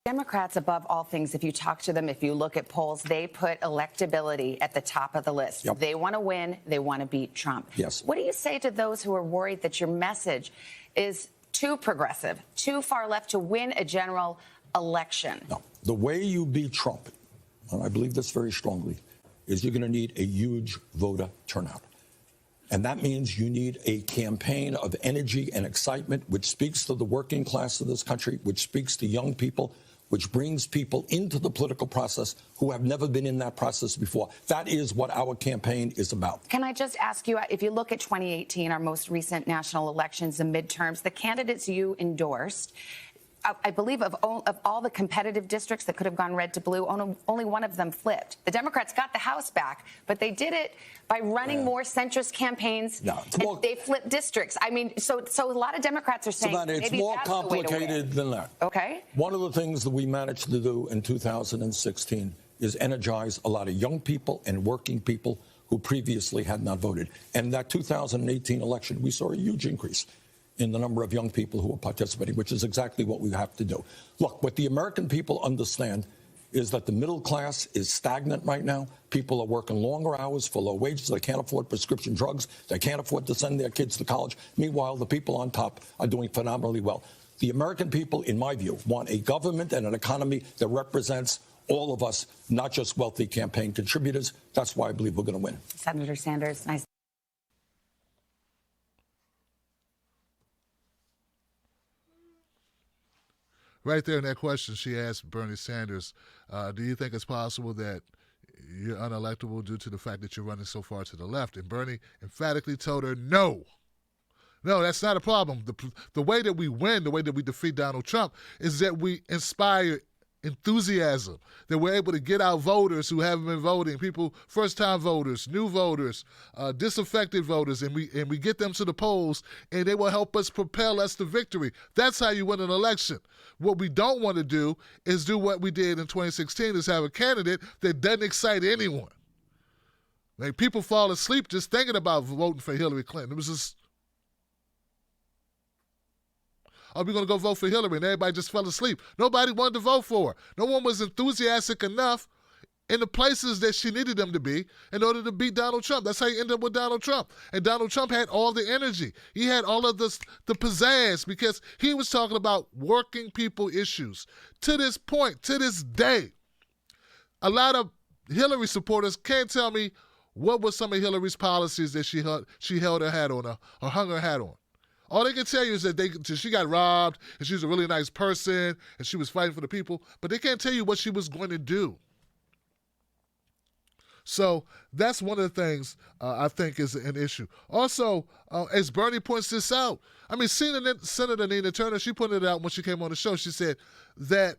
Democrats, above all things, if you talk to them, if you look at polls, they put electability at the top of the list. Yep. They want to win. They want to beat Trump. Yes. What do you say to those who are worried that your message is too progressive, too far left to win a general election? No. The way you beat Trump, and I believe this very strongly, is you're going to need a huge voter turnout. And that means you need a campaign of energy and excitement, which speaks to the working class of this country, which speaks to young people, which brings people into the political process who have never been in that process before. That is what our campaign is about. Can I just ask you, if you look at 2018, our most recent national elections, the midterms, the candidates you endorsed, I believe of all the competitive districts that could have gone red to blue, only one of them flipped. The Democrats got the House back, but they did it by running more centrist campaigns. No, and they flipped districts. I mean, so a lot of Democrats are saying Savannah, it's maybe more that's the way to win. complicated than that. Okay. One of the things that we managed to do in 2016 is energize a lot of young people and working people who previously had not voted. And that 2018 election, we saw a huge increase in the number of young people who are participating, which is exactly what we have to do. Look, what the American people understand is that the middle class is stagnant right now. People are working longer hours for low wages. They can't afford prescription drugs. They can't afford to send their kids to college. Meanwhile, the people on top are doing phenomenally well. The American people, in my view, want a government and an economy that represents all of us, not just wealthy campaign contributors. That's why I believe we're going to win. Senator Sanders, nice. Right there in that question, she asked Bernie Sanders, do you think it's possible that you're unelectable due to the fact that you're running so far to the left? And Bernie emphatically told her, no. No, that's not a problem. The way that we win, the way that we defeat Donald Trump, is that we inspire enthusiasm, that we're able to get out voters who haven't been voting, people, first-time voters, new voters, disaffected voters, and we get them to the polls, and they will help us propel us to victory. That's how you win an election. What we don't want to do is do what we did in 2016, is have a candidate that doesn't excite anyone. Like, people fall asleep just thinking about voting for Hillary Clinton. It was just, are we going to go vote for Hillary? And everybody just fell asleep. Nobody wanted to vote for her. No one was enthusiastic enough in the places that she needed them to be in order to beat Donald Trump. That's how you end up with Donald Trump. And Donald Trump had all the energy. He had all of the pizzazz because he was talking about working people issues. To this point, to this day, a lot of Hillary supporters can't tell me what were some of Hillary's policies that she held her hat on or hung her hat on? All they can tell you is that she got robbed and she was a really nice person and she was fighting for the people, but they can't tell you what she was going to do. So that's one of the things I think is an issue. Also, as Bernie points this out, I mean, Senator Nina Turner, she pointed it out when she came on the show. She said that,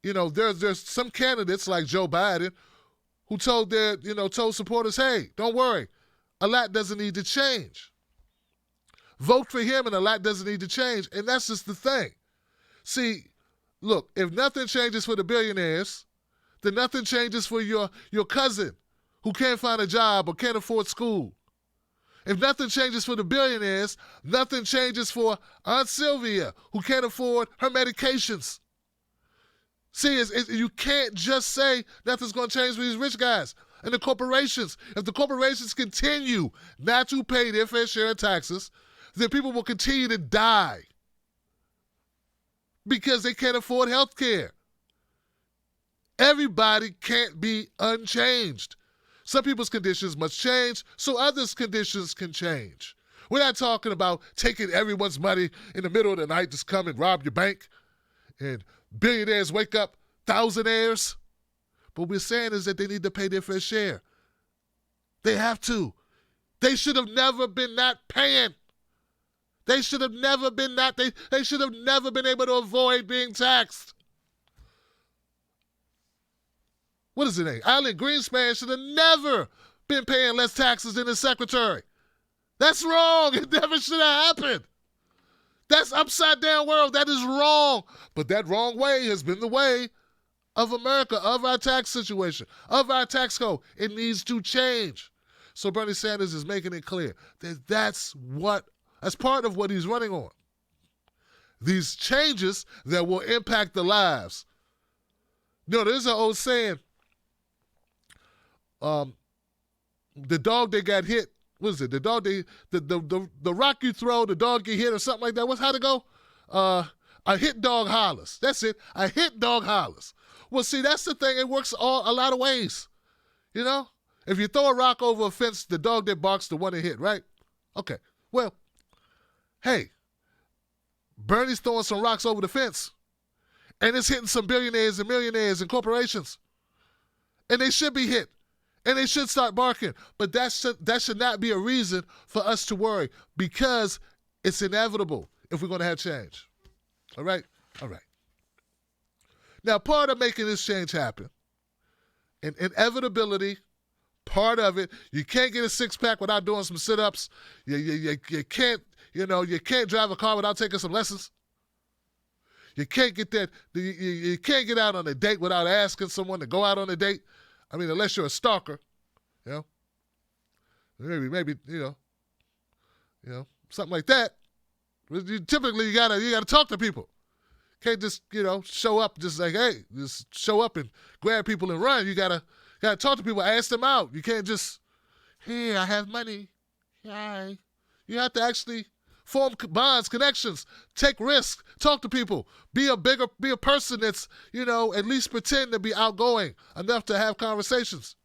you know, there's some candidates like Joe Biden who told supporters, hey, don't worry, a lot doesn't need to change. Vote for him and a lot doesn't need to change. And that's just the thing. See, look, if nothing changes for the billionaires, then nothing changes for your cousin who can't find a job or can't afford school. If nothing changes for the billionaires, nothing changes for Aunt Sylvia who can't afford her medications. See, you can't just say nothing's going to change for these rich guys and the corporations. If the corporations continue not to pay their fair share of taxes, then people will continue to die because they can't afford health care. Everybody can't be unchanged. Some people's conditions must change, so others' conditions can change. We're not talking about taking everyone's money in the middle of the night, just come and rob your bank, and billionaires wake up thousandaires. But what we're saying is that they need to pay their fair share. They have to. They should have never been not paying. They should have never been not. They should have never been able to avoid being taxed. What is it name? Alan Greenspan should have never been paying less taxes than his secretary. That's wrong. It never should have happened. That's upside down world. That is wrong. But that wrong way has been the way of America, of our tax situation, of our tax code. It needs to change. So Bernie Sanders is making it clear that that's part of what he's running on. These changes that will impact the lives. You know, there's an old saying, the dog that got hit, what is it? The rock you throw, the dog get hit or something like that. How'd it go? A hit dog hollers. That's it. A hit dog hollers. Well, see, that's the thing. It works a lot of ways. You know? If you throw a rock over a fence, the dog that barks the one that hit, right? Okay. Well, hey, Bernie's throwing some rocks over the fence, and it's hitting some billionaires and millionaires and corporations. And they should be hit. And they should start barking. But that should not be a reason for us to worry, because it's inevitable if we're going to have change. All right? All right. Now, part of making this change happen, and inevitability, part of it, you can't get a six-pack without doing some sit-ups. You can't, you can't drive a car without taking some lessons. You can't get that. You can't get out on a date without asking someone to go out on a date. I mean, unless you're a stalker, maybe something like that. Typically, you gotta talk to people. Can't just show up just like, hey, just show up and grab people and run. You gotta talk to people, ask them out. You can't just, hey, I have money. Hi. You have to actually form bonds, connections, take risks, talk to people, be a person that's, at least pretend to be outgoing enough to have conversations.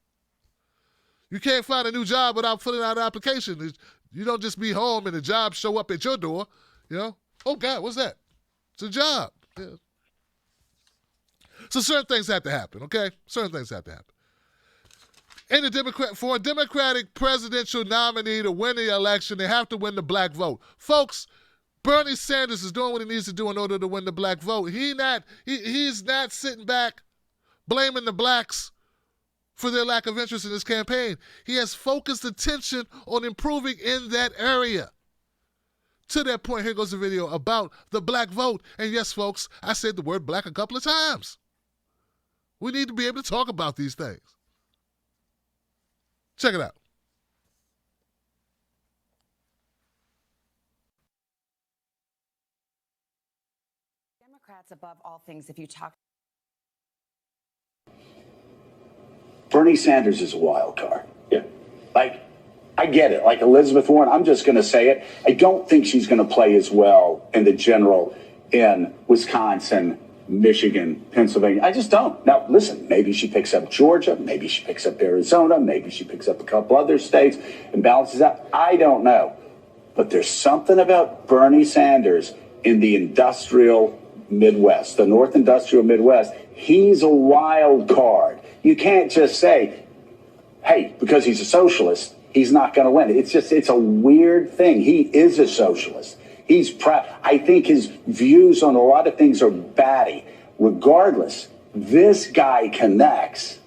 You can't find a new job without filling out an application. You don't just be home and the job show up at your door, Oh, God, what's that? It's a job. Yeah. So certain things have to happen, okay? Certain things have to happen. For a Democratic presidential nominee to win the election, they have to win the black vote. Folks, Bernie Sanders is doing what he needs to do in order to win the black vote. He's not sitting back blaming the blacks for their lack of interest in his campaign. He has focused attention on improving in that area. To that point, here goes the video about the black vote. And yes, folks, I said the word black a couple of times. We need to be able to talk about these things. Check it out. Democrats, above all things, if you talk. Bernie Sanders is a wild card. Yeah. I get it. Like Elizabeth Warren, I'm just going to say it. I don't think she's going to play as well in the general in Wisconsin Michigan, Pennsylvania. I just don't. Now, listen, maybe she picks up Georgia, maybe she picks up Arizona, maybe she picks up a couple other states and balances out. I don't know. But there's something about Bernie Sanders in the industrial Midwest, the North industrial Midwest. He's a wild card. You can't just say, hey, because he's a socialist, he's not going to win. It's a weird thing. He is a socialist. He's proud. I think his views on a lot of things are batty. Regardless, this guy connects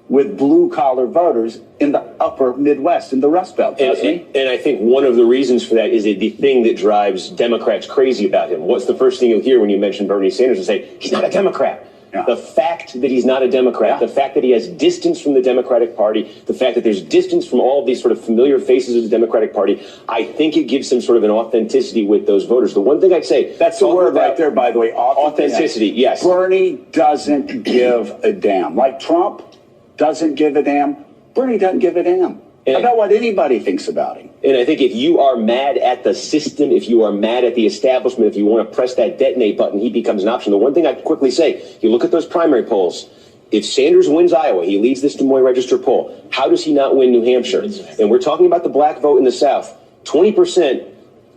with blue-collar voters in the upper Midwest, in the Rust Belt, doesn't he? And I think one of the reasons for that is the thing that drives Democrats crazy about him. What's the first thing you'll hear when you mention Bernie Sanders and say, he's not a Democrat? Yeah. The fact that he's not a Democrat, the fact that he has distance from the Democratic Party, the fact that there's distance from all of these sort of familiar faces of the Democratic Party, I think it gives him sort of an authenticity with those voters. The one thing I'd say... That's the word right there, by the way. Authenticity, yes. Bernie doesn't give a damn. Like Trump doesn't give a damn, Bernie doesn't give a damn about what anybody thinks about him. And I think if you are mad at the system, if you are mad at the establishment, if you want to press that detonate button, he becomes an option. The one thing I'd quickly say, you look at those primary polls, if Sanders wins Iowa, he leads this Des Moines Register poll, how does he not win New Hampshire? And we're talking about the black vote in the South. 20%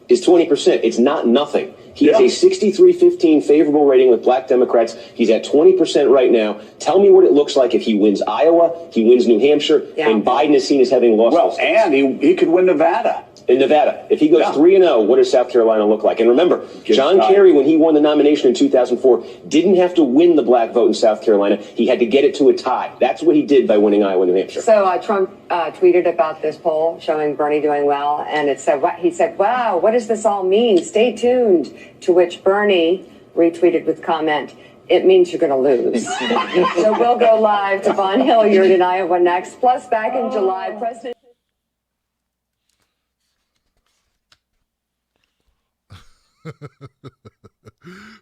is 20%. It's not nothing. He has a 63-15 favorable rating with black Democrats. He's at 20% right now. Tell me what it looks like if he wins Iowa, he wins New Hampshire, and Biden is seen as having lost. Well, and he could win Nevada. In Nevada. If he goes 3-0, what does South Carolina look like? And remember, John Kerry, when he won the nomination in 2004, didn't have to win the black vote in South Carolina. He had to get it to a tie. That's what he did by winning Iowa and New Hampshire. So Trump tweeted about this poll showing Bernie doing well, and it said, he said, wow, what does this all mean? Stay tuned. To which Bernie retweeted with comment, it means you're going to lose. So we'll go live to Von Hilliard in Iowa next. Plus, back in July, President...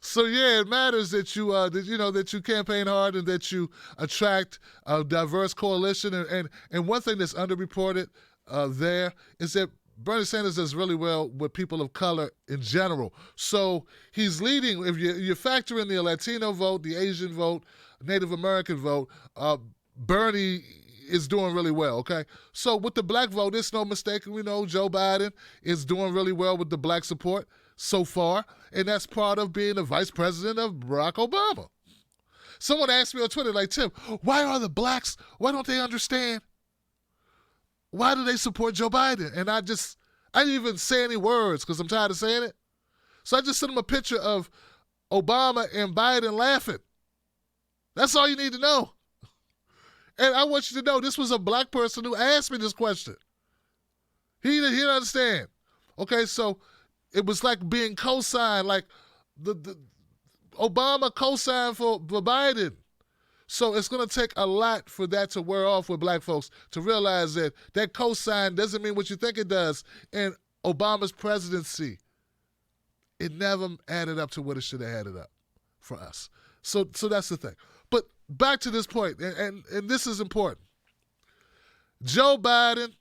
So yeah, it matters that you that you campaign hard and that you attract a diverse coalition. And one thing that's underreported there is that Bernie Sanders does really well with people of color in general. So he's leading. If you factor in the Latino vote, the Asian vote, Native American vote, Bernie is doing really well, okay? So with the black vote, it's no mistake. We know Joe Biden is doing really well with the black support so far, and that's part of being the vice president of Barack Obama. Someone asked me on Twitter, like, Tim, why are the blacks, why don't they understand? Why do they support Joe Biden? And I didn't even say any words because I'm tired of saying it. So I just sent them a picture of Obama and Biden laughing. That's all you need to know. And I want you to know this was a black person who asked me this question. He didn't understand. Okay, so it was like being co-signed, like the Obama co-signed for Biden. So it's going to take a lot for that to wear off with black folks to realize that that co-sign doesn't mean what you think it does. In Obama's presidency, it never added up to what it should have added up for us. So that's the thing. But back to this point, and this is important. Joe Biden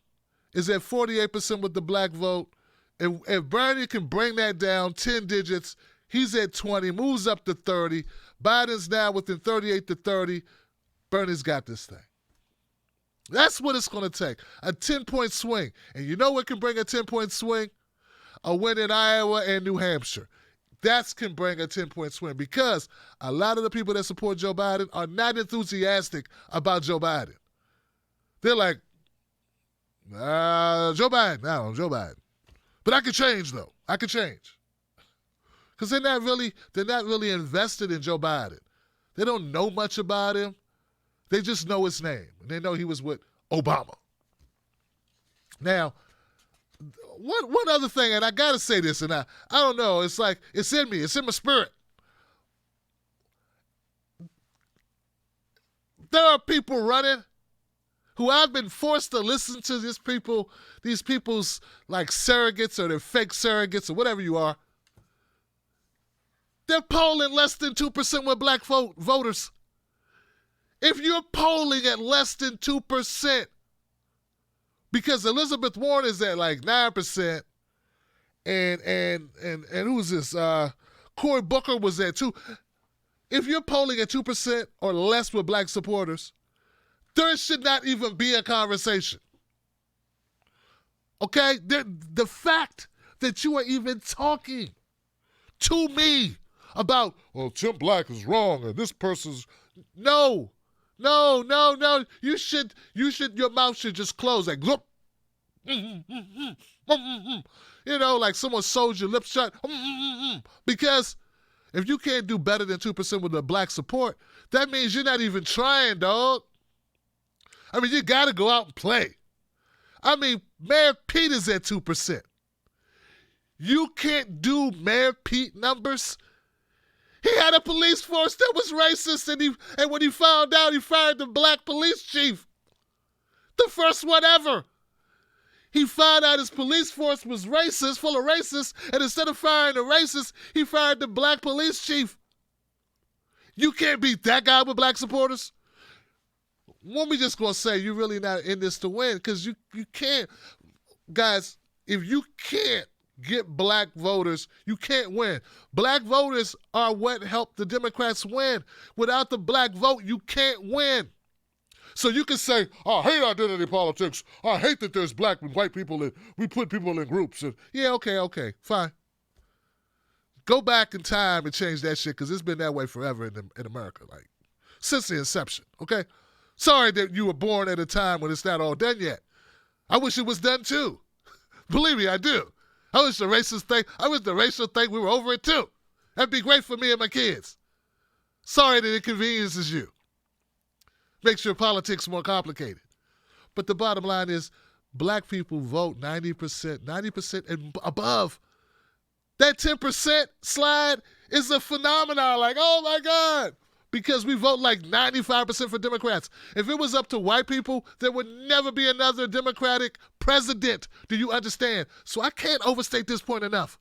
is at 48% with the black vote. If Bernie can bring that down 10 digits, he's at 20, moves up to 30. Biden's now within 38 to 30. Bernie's got this thing. That's what it's going to take, a 10-point swing. And you know what can bring a 10-point swing? A win in Iowa and New Hampshire. That can bring a 10-point swing because a lot of the people that support Joe Biden are not enthusiastic about Joe Biden. They're like, Joe Biden. But I could change, though. I could change. Because they're not really invested in Joe Biden. They don't know much about him. They just know his name. And they know he was with Obama. Now, one other thing, and I got to say this, and I don't know, it's like, it's in me. It's in my spirit. There are people running who I've been forced to listen to these people's like surrogates or their fake surrogates or whatever you are. They're polling less than 2% with black voters. If you're polling at less than 2%, because Elizabeth Warren is at like 9%, and who's this? Cory Booker was at 2%. if you're polling at 2% or less with black supporters, there should not even be a conversation. Okay? The fact that you are even talking to me about, well, Tim Black is wrong and this person's... No. You should, your mouth should just close like, look. You know, like someone sewed your lips shut. Because if you can't do better than 2% with the black support, that means you're not even trying, dog. I mean, you got to go out and play. I mean, Mayor Pete is at 2%. You can't do Mayor Pete numbers. He had a police force that was racist, and when he found out, he fired the black police chief. The first one ever. He found out his police force was racist, full of racists, and instead of firing the racist, he fired the black police chief. You can't beat that guy with black supporters. When we just going to say you're really not in this to win, because you can't. Guys, if you can't get black voters, you can't win. Black voters are what helped the Democrats win. Without the black vote, you can't win. So you can say, I hate identity politics. I hate that there's black and white people and we put people in groups. And yeah, okay, fine. Go back in time and change that shit, because it's been that way forever in America, like since the inception, okay? Sorry that you were born at a time when it's not all done yet. I wish it was done too. Believe me, I do. I wish the racial thing, we were over it too. That'd be great for me and my kids. Sorry that it inconveniences you. Makes your politics more complicated. But the bottom line is, black people vote 90% and above. That 10% slide is a phenomenon. Like, oh my God. Because we vote like 95% for Democrats. If it was up to white people, there would never be another Democratic president. Do you understand? So I can't overstate this point enough.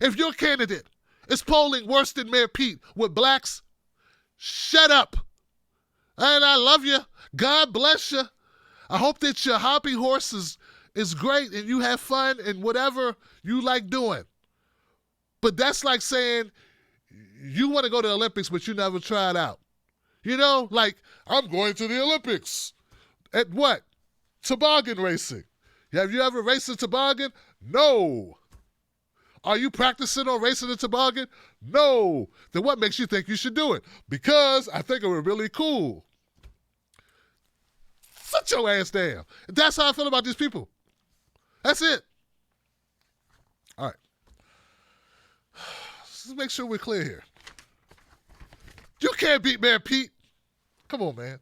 If your candidate is polling worse than Mayor Pete with blacks, shut up. And I love you. God bless you. I hope that your hobby horse is great and you have fun and whatever you like doing. But that's like saying you want to go to the Olympics, but you never tried out. You know, like, I'm going to the Olympics. At what? Toboggan racing. Have you ever raced a toboggan? No. Are you practicing on racing a toboggan? No. Then what makes you think you should do it? Because I think it would be really cool. Sit your ass down. That's how I feel about these people. That's it. All right. Let's make sure we're clear here. You can't beat Mayor Pete. Come on, man.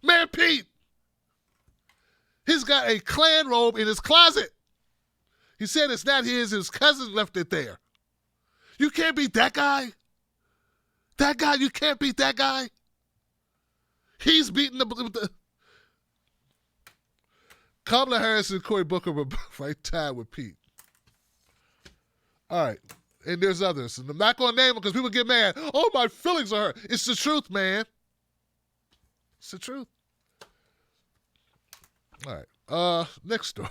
Mayor Pete. He's got a Klan robe in his closet. He said it's not his cousin left it there. You can't beat that guy. That guy, you can't beat that guy. He's beating the Kamala Harris and Cory Booker were right tied with Pete. All right. And there's others. And I'm not going to name them because people get mad. Oh, my feelings are hurt. It's the truth, man. It's the truth. All right. Next story.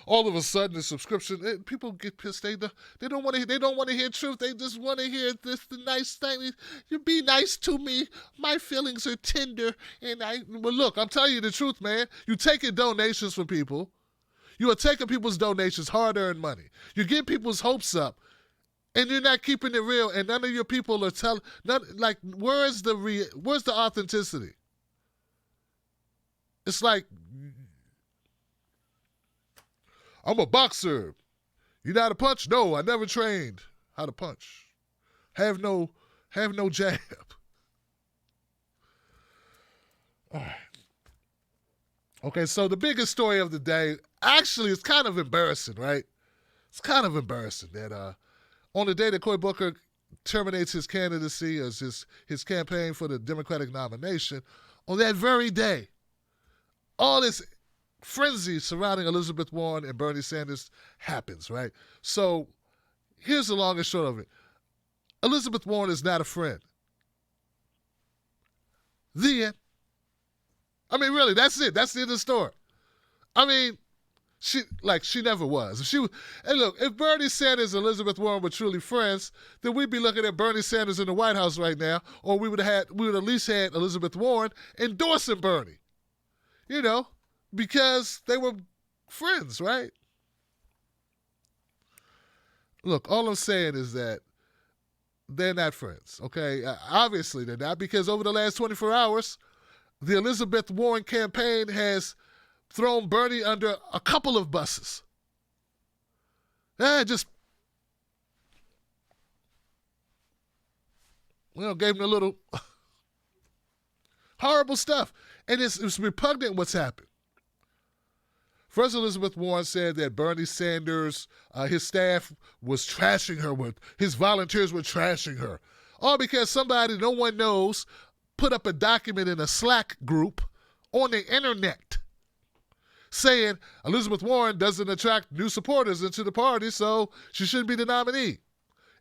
All of a sudden, the subscription, people get pissed. They don't want to hear truth. They just want to hear the nice thing. You be nice to me. My feelings are tender. Well, look, I'm telling you the truth, man. You taking donations from people. You are taking people's donations, hard-earned money. You're getting people's hopes up, and you're not keeping it real. And none of your people are telling. Where's the authenticity? It's like, I'm a boxer. You know how to punch? No, I never trained how to punch. Have no jab. All right. Okay, so the biggest story of the day, actually, it's kind of embarrassing, right? It's kind of embarrassing that on the day that Cory Booker terminates his candidacy as his campaign for the Democratic nomination, on that very day, all this frenzy surrounding Elizabeth Warren and Bernie Sanders happens, right? So here's the long and short of it. Elizabeth Warren is not a friend. The end. I mean, really, that's it. That's the end of the story. I mean, She never was. And look, if Bernie Sanders and Elizabeth Warren were truly friends, then we'd be looking at Bernie Sanders in the White House right now, or we would at least had Elizabeth Warren endorsing Bernie. Because they were friends, right? Look, all I'm saying is that they're not friends, okay? Obviously they're not, because over the last 24 hours, the Elizabeth Warren campaign has thrown Bernie under a couple of buses. Gave him a little horrible stuff. And it's repugnant what's happened. First, Elizabeth Warren said that Bernie Sanders, his staff was trashing her, his volunteers were trashing her. All because somebody no one knows put up a document in a Slack group on the internet saying Elizabeth Warren doesn't attract new supporters into the party, so she shouldn't be the nominee.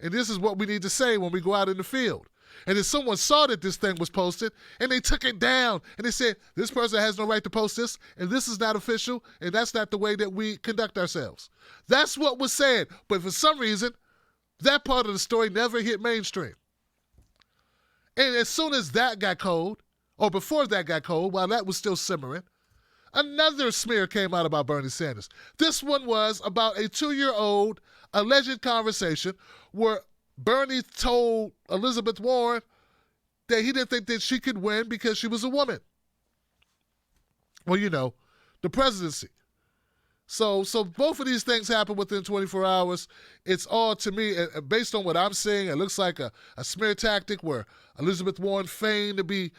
And this is what we need to say when we go out in the field. And then someone saw that this thing was posted, and they took it down. And they said, this person has no right to post this, and this is not official, and that's not the way that we conduct ourselves. That's what was said. But for some reason, that part of the story never hit mainstream. And as soon as that got cold, or before that got cold, while that was still simmering, another smear came out about Bernie Sanders. This one was about a 2-year-old alleged conversation where Bernie told Elizabeth Warren that he didn't think that she could win because she was a woman. Well, the presidency. So both of these things happened within 24 hours. It's all, to me, based on what I'm seeing, it looks like a smear tactic where Elizabeth Warren feigned to be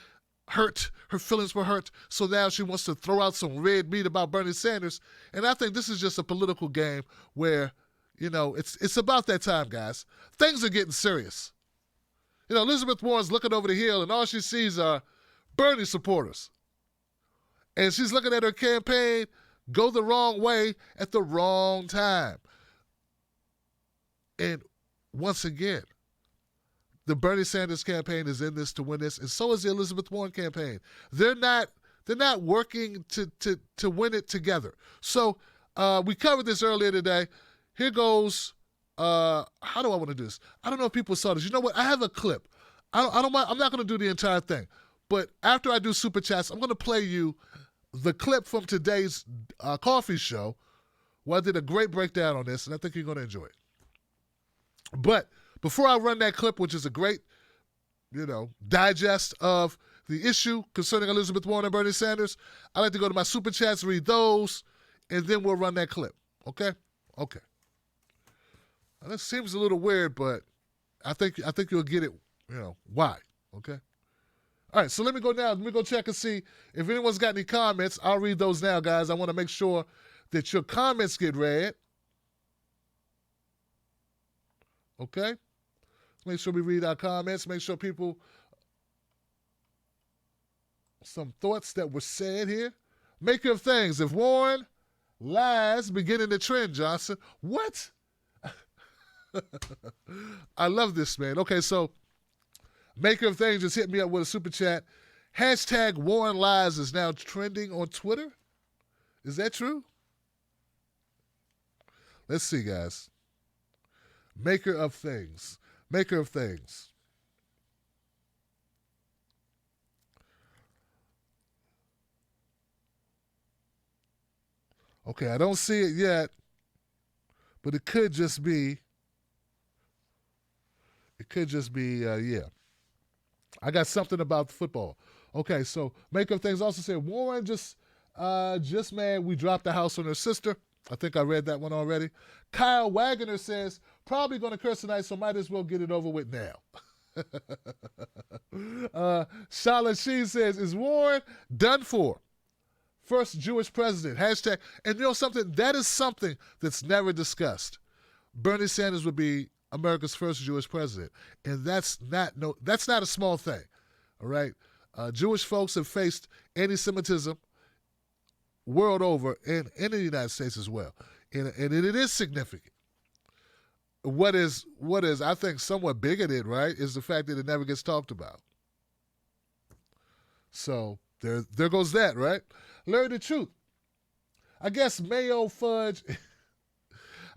hurt. Her feelings were hurt. So now she wants to throw out some red meat about Bernie Sanders. And I think this is just a political game where, it's about that time, guys. Things are getting serious. Elizabeth Warren's looking over the hill and all she sees are Bernie supporters. And she's looking at her campaign go the wrong way at the wrong time. And once again, the Bernie Sanders campaign is in this to win this, and so is the Elizabeth Warren campaign. They're not working to win it together. So we covered this earlier today. Here goes. How do I want to do this? I don't know if people saw this. You know what? I have a clip. I'm not going to do the entire thing, but after I do super chats, I'm going to play you the clip from today's coffee show where I did a great breakdown on this, and I think you're going to enjoy it. But before I run that clip, which is a great, digest of the issue concerning Elizabeth Warren and Bernie Sanders, I like to go to my super chats, read those, and then we'll run that clip. Okay? Okay. Now, this seems a little weird, but I think you'll get it, why. Okay? All right, so let me go now. Let me go check and see if anyone's got any comments. I'll read those now, guys. I want to make sure that your comments get read. Okay? Let's make sure we read our comments. Make sure people, some thoughts that were said here. Maker of things. If Warren lies, beginning the trend, Johnson. What? I love this, man. Okay, so Maker of things just hit me up with a super chat. Hashtag Warren lies is now trending on Twitter. Is that true? Let's see, guys. Maker of things. Maker of things. Okay, I don't see it yet, but it could just be, yeah. I got something about football. Okay, so Maker of things also said, Warren just mad we dropped the house on her sister. I think I read that one already. Kyle Wagoner says, probably going to curse tonight, so might as well get it over with now. Shala Sheen says, is Warren done for? First Jewish president. Hashtag. And you know something? That is something that's never discussed. Bernie Sanders would be America's first Jewish president. And that's not a small thing. All right? Jewish folks have faced anti-Semitism world over and in the United States as well. And it is significant. What is I think somewhat bigoted, right, is the fact that it never gets talked about. So there goes that, right? Larry the Truth. I guess Mayo Fudge.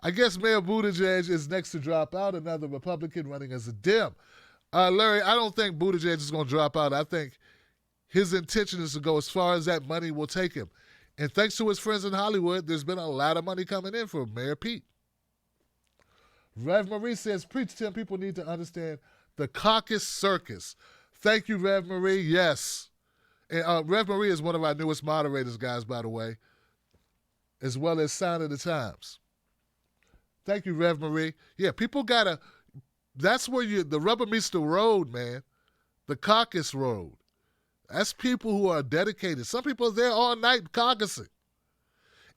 I guess Mayor Buttigieg is next to drop out, another Republican running as a Dem. Larry, I don't think Buttigieg is going to drop out. I think his intention is to go as far as that money will take him. And thanks to his friends in Hollywood, there's been a lot of money coming in for Mayor Pete. Rev Marie says, preach, Tim, people need to understand the caucus circus. Thank you, Rev Marie. Yes. And Rev Marie is one of our newest moderators, guys, by the way, as well as Sign of the Times. Thank you, Rev Marie. Yeah, people gotta, that's where the rubber meets the road, man. The caucus road. That's people who are dedicated. Some people are there all night caucusing.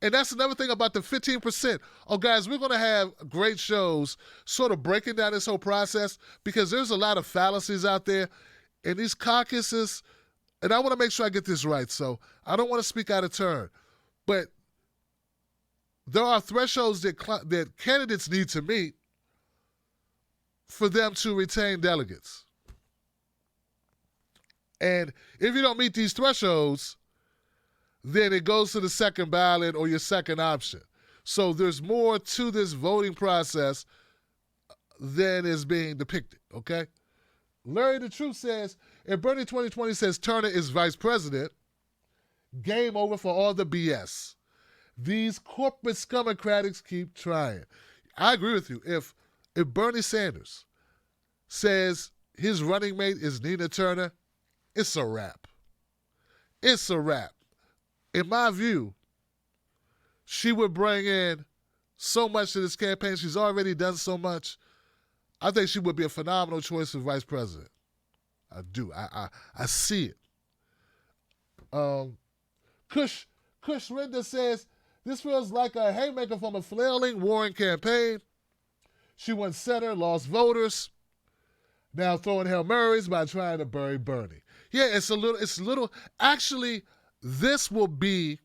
And that's another thing about the 15%. Oh, guys, we're going to have great shows sort of breaking down this whole process because there's a lot of fallacies out there. And these caucuses, and I want to make sure I get this right, so I don't want to speak out of turn. But there are thresholds that candidates need to meet for them to retain delegates. And if you don't meet these thresholds, then it goes to the second ballot or your second option. So there's more to this voting process than is being depicted, okay? Larry the Truth says, if Bernie 2020 says Turner is vice president, game over for all the BS. These corporate scumocratics keep trying. I agree with you. If Bernie Sanders says his running mate is Nina Turner, it's a wrap. It's a wrap. In my view, she would bring in so much to this campaign. She's already done so much. I think she would be a phenomenal choice for vice president. I do. I see it. Kush Rinda says, this feels like a haymaker from a flailing Warren campaign. She won center, lost voters. Now throwing Hail Marys by trying to bury Bernie. Yeah, it's a little. Actually, this will be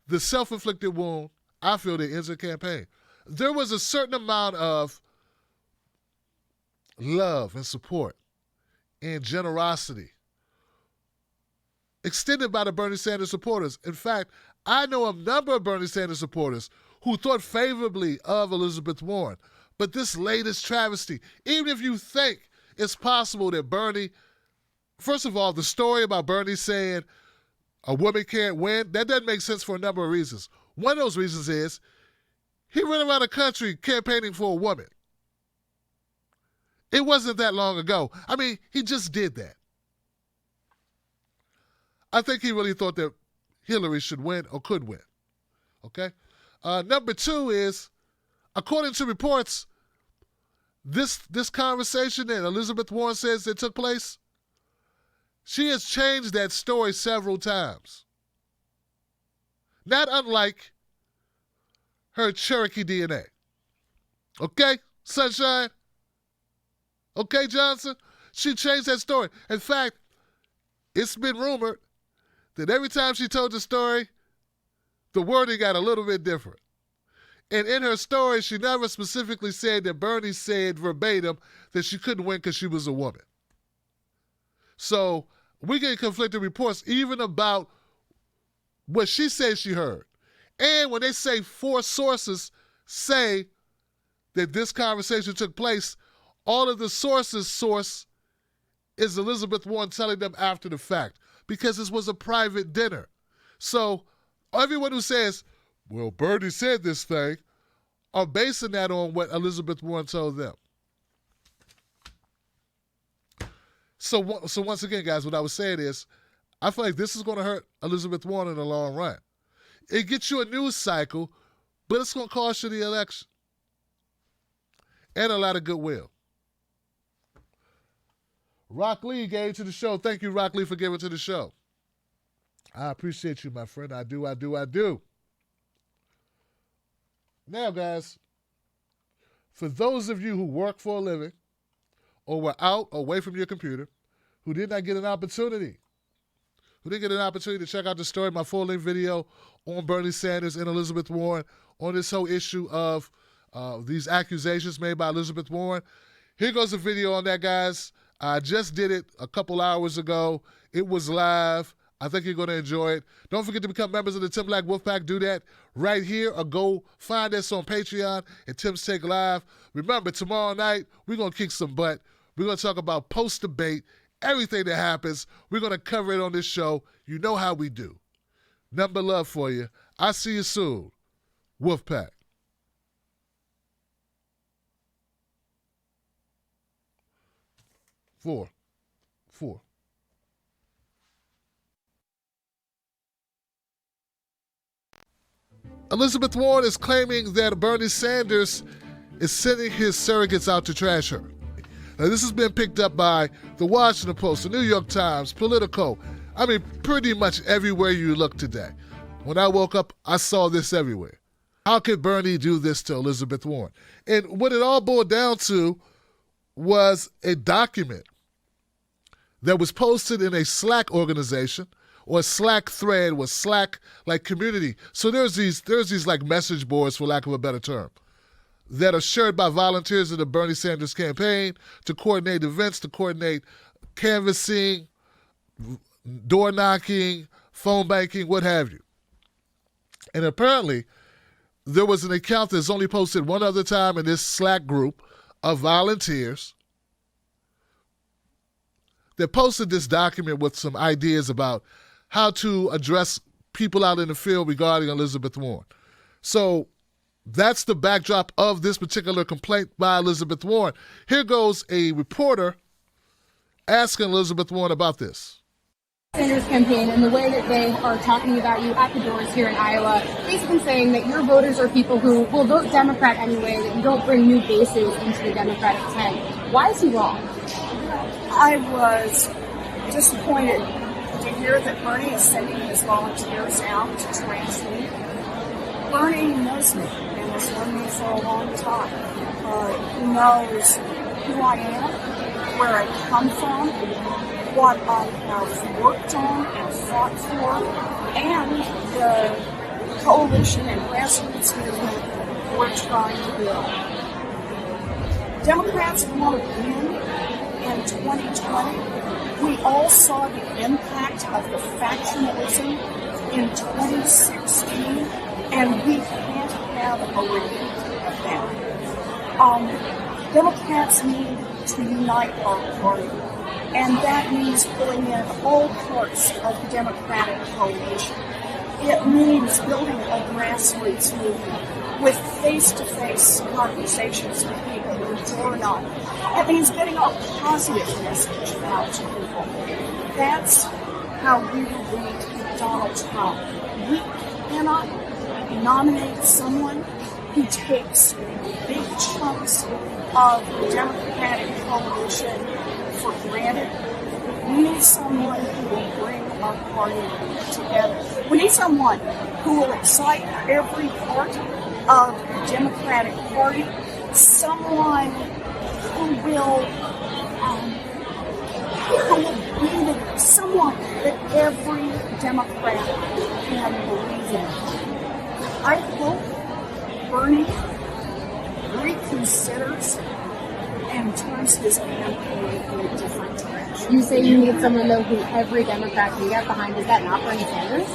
the self-inflicted wound, I feel, that ends the campaign. There was a certain amount of love and support and generosity extended by the Bernie Sanders supporters. In fact, I know a number of Bernie Sanders supporters who thought favorably of Elizabeth Warren. But this latest travesty, even if you think it's possible that Bernie, first of all, the story about Bernie saying a woman can't win, that doesn't make sense for a number of reasons. One of those reasons is he went around the country campaigning for a woman. It wasn't that long ago. I mean, he just did that. I think he really thought that Hillary should win or could win. Okay? Number two is, according to reports, this conversation that Elizabeth Warren says that took place, she has changed that story several times. Not unlike her Cherokee DNA. Okay, Sunshine? Okay, Johnson? She changed that story. In fact, it's been rumored that every time she told the story, the wording got a little bit different. And in her story, she never specifically said that Bernie said verbatim that she couldn't win because she was a woman. So we get conflicting reports even about what she says she heard. And when they say 4 sources say that this conversation took place, all of the sources' source is Elizabeth Warren telling them after the fact because this was a private dinner. So everyone who says, well, Bernie said this thing, are basing that on what Elizabeth Warren told them. So once again, guys, what I was saying is, I feel like this is going to hurt Elizabeth Warren in the long run. It gets you a news cycle, but it's going to cost you the election. And a lot of goodwill. Rock Lee gave to the show. Thank you, Rock Lee, for giving to the show. I appreciate you, my friend. I do. Now, guys, for those of you who work for a living or were out away from your computer, who did not get an opportunity, to check out the story, my full-length video on Bernie Sanders and Elizabeth Warren on this whole issue of these accusations made by Elizabeth Warren. Here goes a video on that, guys. I just did it a couple hours ago. It was live. I think you're going to enjoy it. Don't forget to become members of the Tim Black Wolfpack. Do that right here or go find us on Patreon at Tim's Take Live. Remember, tomorrow night, we're going to kick some butt. We're going to talk about post-debate, everything that happens. We're going to cover it on this show. You know how we do. Number love for you. I'll see you soon. Wolfpack. Four. Elizabeth Warren is claiming that Bernie Sanders is sending his surrogates out to trash her. Now, this has been picked up by the Washington Post, the New York Times, Politico. I mean, pretty much everywhere you look today. When I woke up, I saw this everywhere. How could Bernie do this to Elizabeth Warren? And what it all boiled down to was a document that was posted in a Slack organization, or a Slack thread, was Slack like community. So there's these like message boards, for lack of a better term, that are shared by volunteers of the Bernie Sanders campaign to coordinate events, to coordinate canvassing, door knocking, phone banking, what have you. And apparently, there was an account that's only posted one other time in this Slack group of volunteers that posted this document with some ideas about how to address people out in the field regarding Elizabeth Warren. So that's the backdrop of this particular complaint by Elizabeth Warren. Here goes a reporter asking Elizabeth Warren about this. Sanders campaign and the way that they are talking about you at the doors here in Iowa, basically saying that your voters are people who will vote Democrat anyway, that you don't bring new bases into the Democratic tent. Why is he wrong? I was disappointed to hear that Bernie is sending his volunteers out to trash me. Bernie knows me and has known me for a long time. He knows who I am, where I come from, what I have worked on and fought for, and the coalition and grassroots movement we're trying to build. Democrats want to win in 2020. We all saw the impact of the factionalism in 2016, and we can't have a repeat of that. Democrats need to unite our party, and that means pulling in all parts of the Democratic coalition. It means building a grassroots movement with face-to-face conversations with people who door knock. It means getting a positive message out to people. That's how we will beat Donald Trump. We cannot nominate someone who takes big chunks of the Democratic coalition for granted. We need someone who will bring our party together. We need someone who will excite every part of the Democratic Party, someone who will be there, someone that every Democrat can believe in. I hope Bernie reconsiders and turns his campaign in a different direction. You say you need someone, though, who every Democrat can get behind. Is that not Bernie Sanders?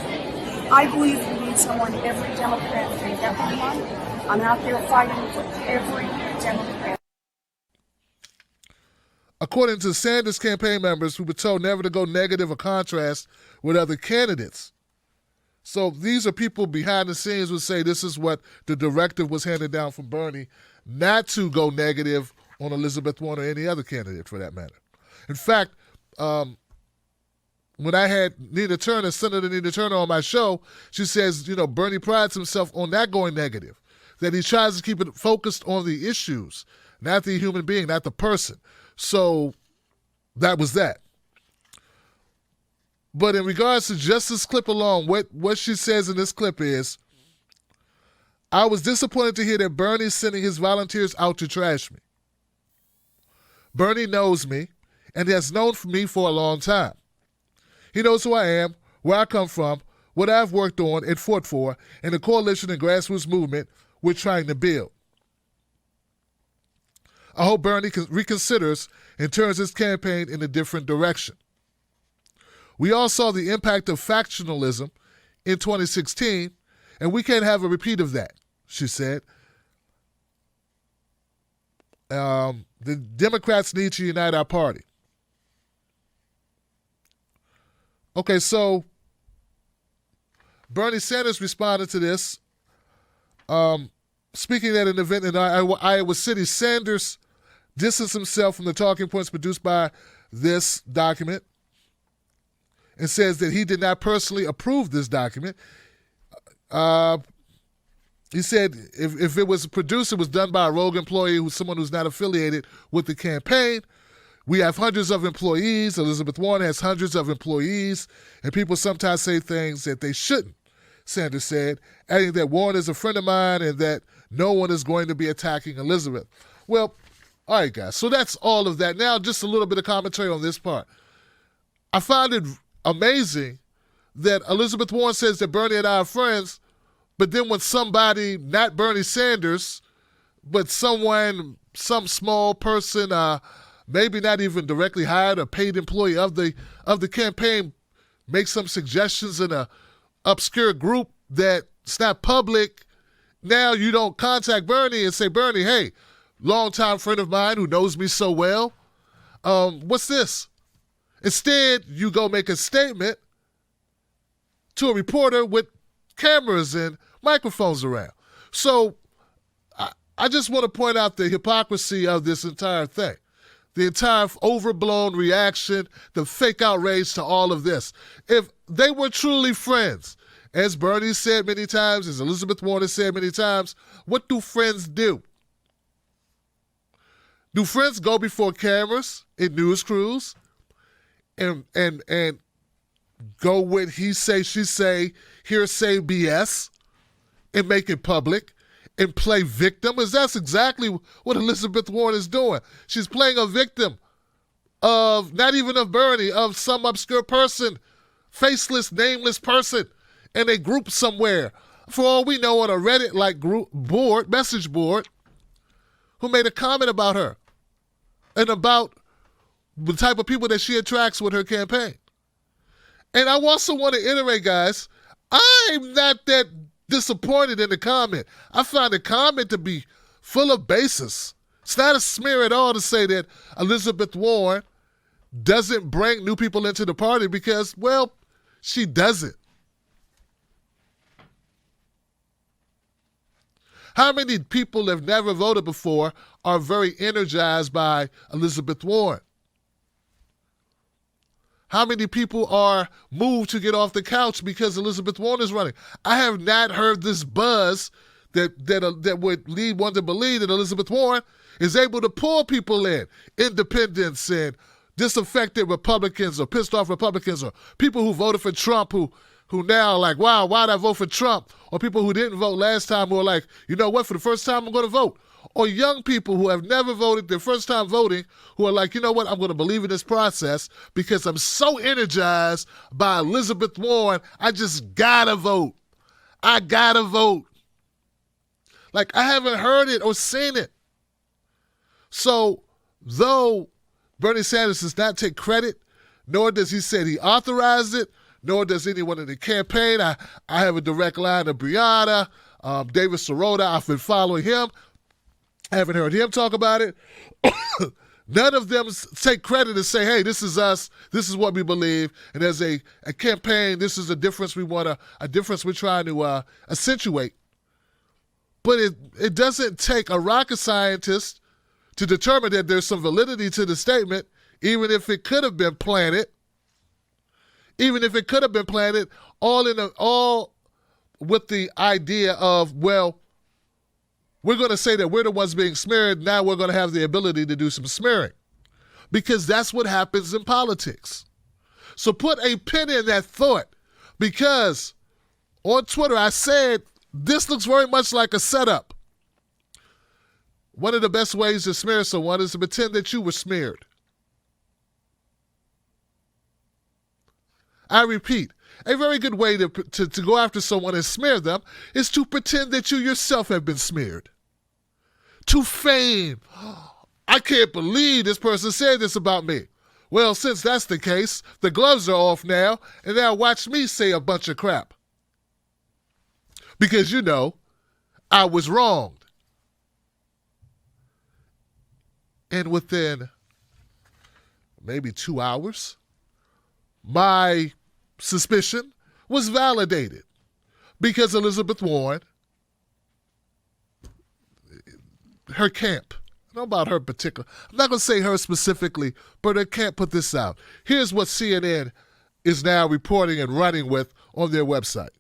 I believe we need someone every Democrat can get behind. I'm out there fighting for every Democrat. According to Sanders campaign members who were told never to go negative or contrast with other candidates. So these are people behind the scenes who say this is what the directive was handed down from Bernie, not to go negative on Elizabeth Warren or any other candidate for that matter. In fact, when I had Senator Nina Turner on my show, she says, Bernie prides himself on not going negative, that he tries to keep it focused on the issues, not the human being, not the person. So that was that. But in regards to just this clip alone, what she says in this clip is, I was disappointed to hear that Bernie's sending his volunteers out to trash me. Bernie knows me and has known me for a long time. He knows who I am, where I come from, what I've worked on and fought for, and the coalition and grassroots movement we're trying to build. I hope Bernie reconsiders and turns his campaign in a different direction. We all saw the impact of factionalism in 2016, and we can't have a repeat of that, she said. The Democrats need to unite our party. Okay, so Bernie Sanders responded to this. Speaking at an event in Iowa City, Sanders distanced himself from the talking points produced by this document and says that he did not personally approve this document. He said if it was produced, it was done by a rogue employee who's someone who's not affiliated with the campaign. We have hundreds of employees. Elizabeth Warren has hundreds of employees, and people sometimes say things that they shouldn't, Sanders said, adding that Warren is a friend of mine and that no one is going to be attacking Elizabeth. Well, all right, guys, so that's all of that. Now, just a little bit of commentary on this part. I find it amazing that Elizabeth Warren says that Bernie and I are friends, but then when somebody, not Bernie Sanders, but someone, some small person, maybe not even directly hired or paid employee of the campaign, makes some suggestions in a obscure group that's not public, now you don't contact Bernie and say, Bernie, hey, longtime friend of mine who knows me so well, what's this? Instead, you go make a statement to a reporter with cameras and microphones around. So I just want to point out the hypocrisy of this entire thing, the entire overblown reaction, the fake outrage to all of this. If they were truly friends, as Bernie said many times, as Elizabeth Warren has said many times, what do friends do? Do friends go before cameras in news crews and go with he say, she say, hearsay BS and make it public and play victim? Because that's exactly what Elizabeth Warren is doing. She's playing a victim of, not even of Bernie, of some obscure person, faceless, nameless person in a group somewhere. For all we know, on a Reddit-like group board, message board, who made a comment about her and about the type of people that she attracts with her campaign. And I also want to iterate, guys, I'm not that disappointed in the comment. I find the comment to be full of basis. It's not a smear at all to say that Elizabeth Warren doesn't bring new people into the party because, well, she doesn't. How many people have never voted before are very energized by Elizabeth Warren? How many people are moved to get off the couch because Elizabeth Warren is running? I have not heard this buzz that would lead one to believe that Elizabeth Warren is able to pull people in, independents and disaffected Republicans or pissed off Republicans or people who voted for Trump who now are like, wow, why'd I vote for Trump? Or people who didn't vote last time who are like, you know what, for the first time I'm going to vote. Or young people who have never voted, their first time voting, who are like, you know what, I'm going to believe in this process because I'm so energized by Elizabeth Warren, I just gotta vote. I gotta vote. Like, I haven't heard it or seen it. So, though Bernie Sanders does not take credit, nor does he say he authorized it, nor does anyone in the campaign. I have a direct line to Brianna, David Sirota. I've been following him. I haven't heard him talk about it. None of them take credit and say, hey, this is us. This is what we believe. And as a campaign, this is a difference we want a difference we're trying to accentuate. But it doesn't take a rocket scientist to determine that there's some validity to the statement, even if it could have been planted. Even if it could have been planted, all with the idea of, well, we're going to say that we're the ones being smeared. Now we're going to have the ability to do some smearing because that's what happens in politics. So put a pin in that thought because on Twitter I said this looks very much like a setup. One of the best ways to smear someone is to pretend that you were smeared. I repeat, a very good way to go after someone and smear them is to pretend that you yourself have been smeared. To feign, I can't believe this person said this about me. Well, since that's the case, the gloves are off now, and now watch me say a bunch of crap. Because, I was wronged. And within maybe 2 hours, my suspicion was validated because Elizabeth Warren, her camp, I don't know about her particular, I'm not going to say her specifically, but her camp put this out. Here's what CNN is now reporting and running with on their website.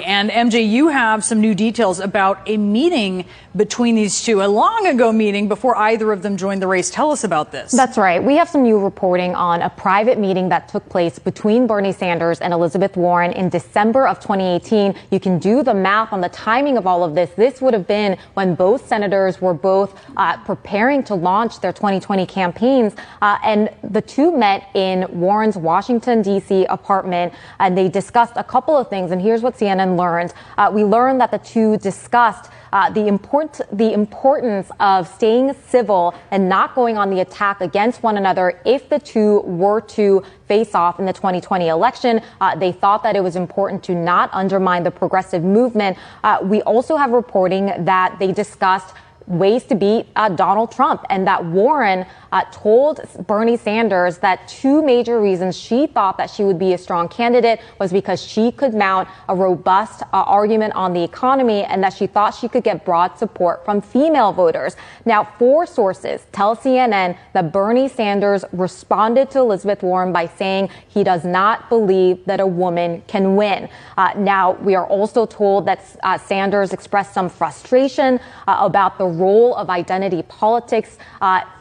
And MJ, you have some new details about a meeting between these two, a long ago meeting before either of them joined the race. Tell us about this. That's right. We have some new reporting on a private meeting that took place between Bernie Sanders and Elizabeth Warren in December of 2018. You can do the math on the timing of all of this. This would have been when both senators were both preparing to launch their 2020 campaigns. And the two met in Warren's Washington, D.C. apartment, and they discussed a couple of things. And here's what CNN learned. We learned that the two discussed the importance of staying civil and not going on the attack against one another if the two were to face off in the 2020 election. They thought that it was important to not undermine the progressive movement. We also have reporting that they discussed ways to beat Donald Trump, and that Warren told Bernie Sanders that two major reasons she thought that she would be a strong candidate was because she could mount a robust argument on the economy, and that she thought she could get broad support from female voters. Now, 4 sources tell CNN that Bernie Sanders responded to Elizabeth Warren by saying he does not believe that a woman can win. Now, we are also told that Sanders expressed some frustration about the role of identity politics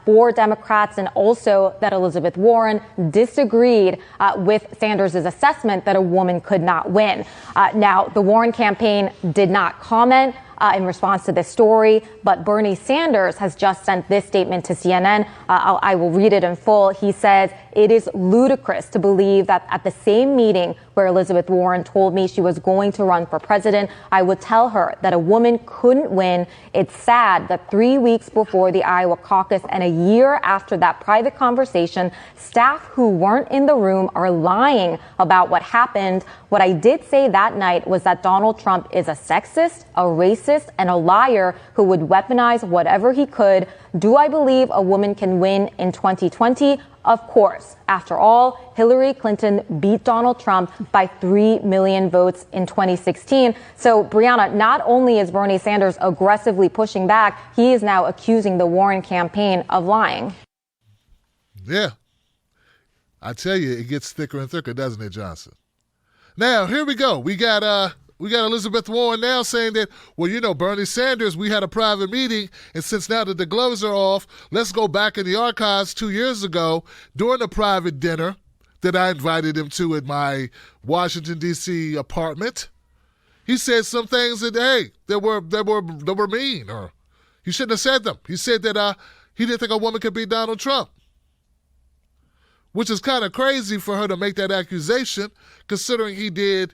for Democrats, and also that Elizabeth Warren disagreed with Sanders' assessment that a woman could not win. Now, the Warren campaign did not comment in response to this story, but Bernie Sanders has just sent this statement to CNN. I will read it in full. He says, "It is ludicrous to believe that at the same meeting where Elizabeth Warren told me she was going to run for president, I would tell her that a woman couldn't win. It's sad that 3 weeks before the Iowa caucus and a year after that private conversation, staff who weren't in the room are lying about what happened. What I did say that night was that Donald Trump is a sexist, a racist, and a liar who would weaponize whatever he could. Do I believe a woman can win in 2020? Of course. After all, Hillary Clinton beat Donald Trump by 3 million votes in 2016. So, Brianna, not only is Bernie Sanders aggressively pushing back, he is now accusing the Warren campaign of lying. Yeah. I tell you, it gets thicker and thicker, doesn't it, Johnson? Now, here we go. We got Elizabeth Warren now saying that, well, Bernie Sanders, we had a private meeting, and since now that the gloves are off, let's go back in the archives 2 years ago during a private dinner that I invited him to at my Washington, D.C. apartment. He said some things that, hey, that were mean, or he shouldn't have said them. He said that he didn't think a woman could beat Donald Trump, which is kind of crazy for her to make that accusation, considering he did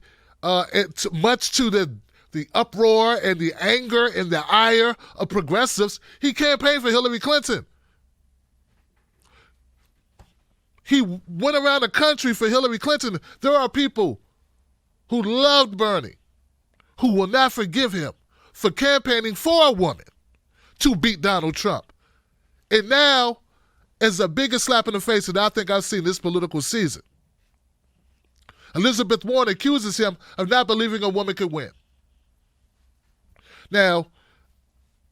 much to the uproar and the anger and the ire of progressives. He campaigned for Hillary Clinton. He went around the country for Hillary Clinton. There are people who loved Bernie who will not forgive him for campaigning for a woman to beat Donald Trump. And now, as the biggest slap in the face that I think I've seen this political season, Elizabeth Warren accuses him of not believing a woman could win. Now,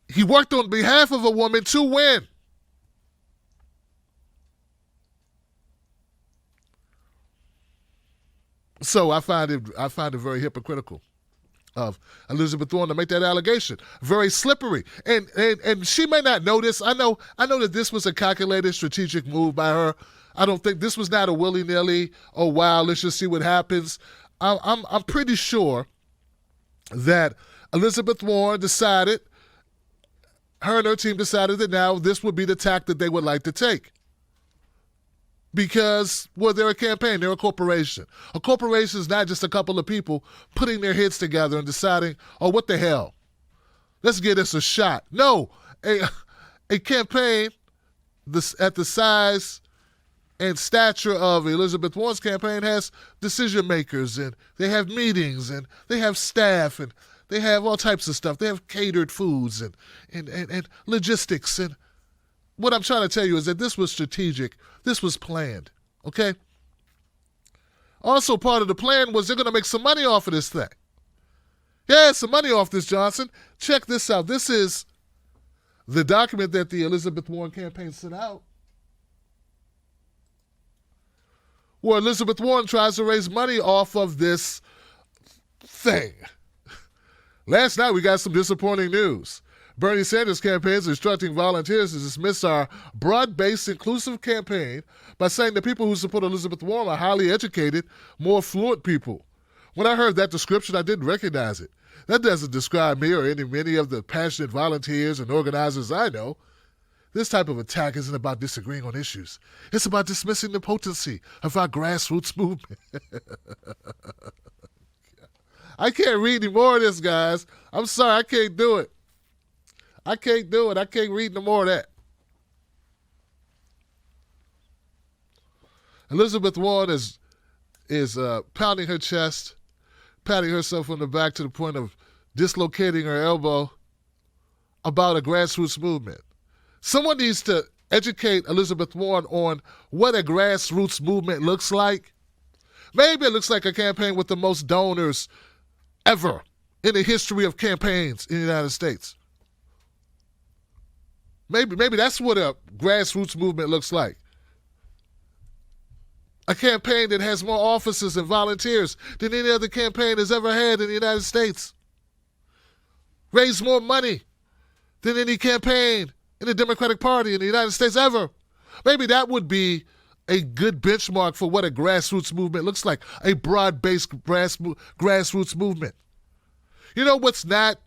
he worked on behalf of a woman to win. So I find it very hypocritical of Elizabeth Warren to make that allegation. Very slippery. And she may not know this. I know that this was a calculated strategic move by her. I don't think this was not a willy-nilly, oh, wow, let's just see what happens. I'm pretty sure that Elizabeth Warren decided, her and her team decided that now this would be the tack that they would like to take. Because, well, they're a campaign, they're a corporation. A corporation is not just a couple of people putting their heads together and deciding, oh, what the hell? Let's give this a shot. No, a campaign at the size and stature of Elizabeth Warren's campaign has decision makers, and they have meetings, and they have staff, and they have all types of stuff. They have catered foods and logistics. And what I'm trying to tell you is that this was strategic. This was planned, okay? Also, part of the plan was they're going to make some money off of this thing. Yeah, some money off this, Johnson. Check this out. This is the document that the Elizabeth Warren campaign sent out, where Elizabeth Warren tries to raise money off of this thing. Last night, we got some disappointing news. Bernie Sanders' campaign is instructing volunteers to dismiss our broad-based inclusive campaign by saying the people who support Elizabeth Warren are highly educated, more affluent people. When I heard that description, I didn't recognize it. That doesn't describe me or many of the passionate volunteers and organizers I know. This type of attack isn't about disagreeing on issues. It's about dismissing the potency of our grassroots movement. I can't read any more of this, guys. I'm sorry, I can't do it. I can't do it. I can't read no more of that. Elizabeth Warren is pounding her chest, patting herself on the back to the point of dislocating her elbow about a grassroots movement. Someone needs to educate Elizabeth Warren on what a grassroots movement looks like. Maybe it looks like a campaign with the most donors ever in the history of campaigns in the United States. Maybe that's what a grassroots movement looks like. A campaign that has more officers and volunteers than any other campaign has ever had in the United States. Raise more money than any campaign in the Democratic Party in the United States ever. Maybe that would be a good benchmark for what a grassroots movement looks like, a broad-based grassroots movement. You know what's not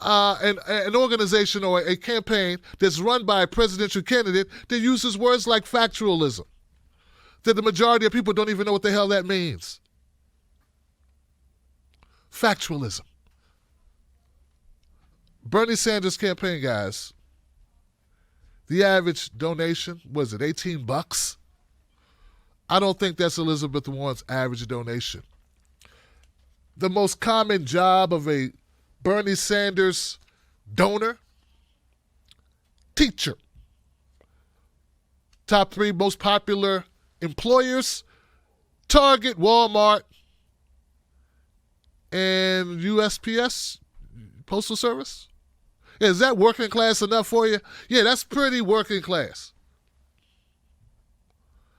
an organization or a campaign that's run by a presidential candidate that uses words like factualism, that the majority of people don't even know what the hell that means. Factualism. Bernie Sanders campaign, guys, the average donation, was it $18? I don't think that's Elizabeth Warren's average donation. The most common job of a Bernie Sanders donor, teacher. Top 3 most popular employers, Target, Walmart, and USPS, Postal Service. Is that working class enough for you? Yeah, that's pretty working class.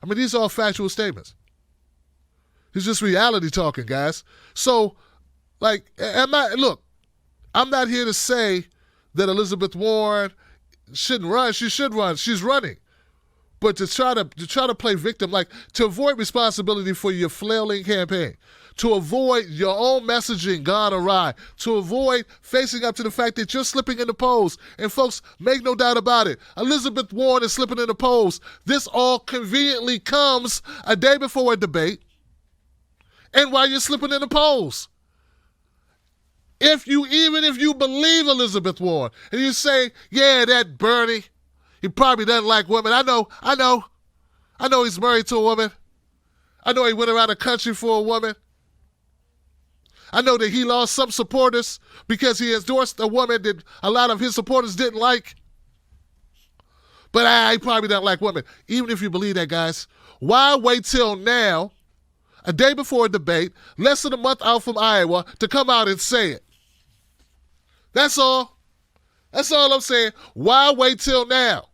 I mean, these are all factual statements. It's just reality talking, guys. So, I'm not here to say that Elizabeth Warren shouldn't run. She should run. She's running. But to try to play victim, to avoid responsibility for your flailing campaign, to avoid your own messaging gone awry, to avoid facing up to the fact that you're slipping in the polls. And folks, make no doubt about it, Elizabeth Warren is slipping in the polls. This all conveniently comes a day before a debate and while you're slipping in the polls. Even if you believe Elizabeth Warren and you say, yeah, that Bernie, he probably doesn't like women. I know he's married to a woman. I know he went around the country for a woman. I know that he lost some supporters because he endorsed a woman that a lot of his supporters didn't like. But he probably doesn't like women. Even if you believe that, guys, why wait till now, a day before a debate, less than a month out from Iowa, to come out and say it? That's all. That's all I'm saying. Why wait till now?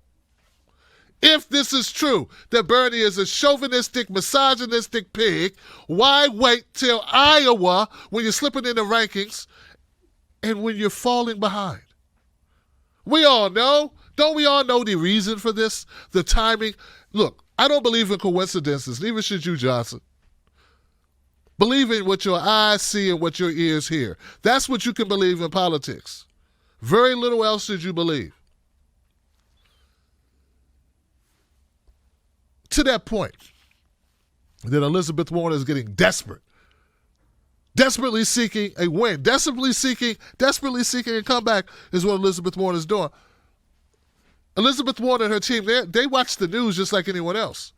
If this is true, that Bernie is a chauvinistic, misogynistic pig, why wait till Iowa when you're slipping in the rankings and when you're falling behind? We all know. Don't we all know the reason for this? The timing. Look, I don't believe in coincidences. Neither should you, Johnson. Believe in what your eyes see and what your ears hear. That's what you can believe in politics. Very little else should you believe. To that point, that Elizabeth Warren is getting desperate, desperately seeking a win, desperately seeking a comeback is what Elizabeth Warren is doing. Elizabeth Warren and her team, they watch the news just like anyone else.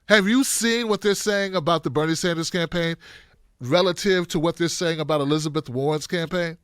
Have you seen what they're saying about the Bernie Sanders campaign relative to what they're saying about Elizabeth Warren's campaign?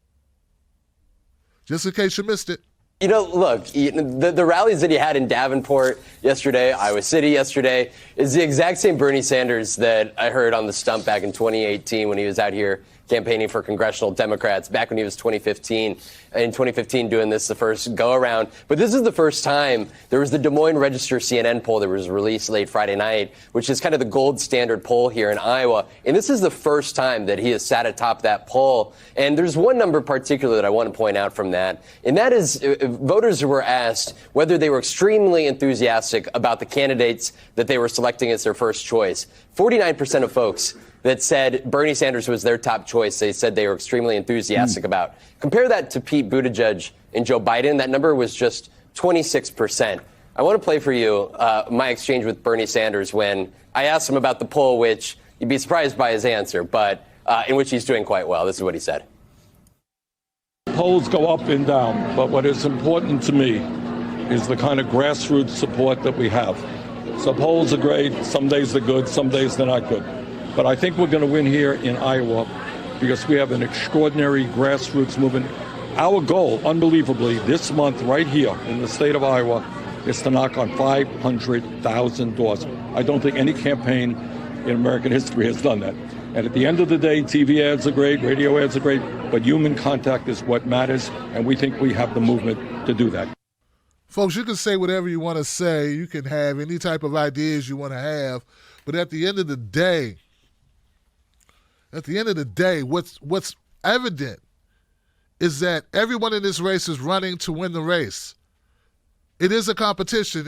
Just in case you missed it. You know, look, the rallies that he had in Davenport yesterday, Iowa City yesterday, is the exact same Bernie Sanders that I heard on the stump back in 2018 when he was out here campaigning for congressional Democrats, back when he was 2015. In 2015, doing this the first go-around. But this is the first time there was the Des Moines Register CNN poll that was released late Friday night, which is kind of the gold standard poll here in Iowa. And this is the first time that he has sat atop that poll. And there's one number in particular that I want to point out from that. And that is voters who were asked whether they were extremely enthusiastic about the candidates that they were selecting as their first choice. 49% of folks that said Bernie Sanders was their top choice, they said they were extremely enthusiastic about. Compare that to Pete Buttigieg and Joe Biden. That number was just 26%. I want to play for you my exchange with Bernie Sanders when I asked him about the poll, which you'd be surprised by his answer, but in which he's doing quite well. This is what he said. Polls go up and down, but what is important to me is the kind of grassroots support that we have. So polls are great. Some days they're good. Some days they're not good. But I think we're going to win here in Iowa because we have an extraordinary grassroots movement. Our goal, unbelievably, this month right here in the state of Iowa is to knock on 500,000 doors. I don't think any campaign in American history has done that. And at the end of the day, TV ads are great, radio ads are great, but human contact is what matters, and we think we have the movement to do that. Folks, you can say whatever you want to say. You can have any type of ideas you want to have. But at the end of the day, what's evident is that everyone in this race is running to win the race. It is a competition,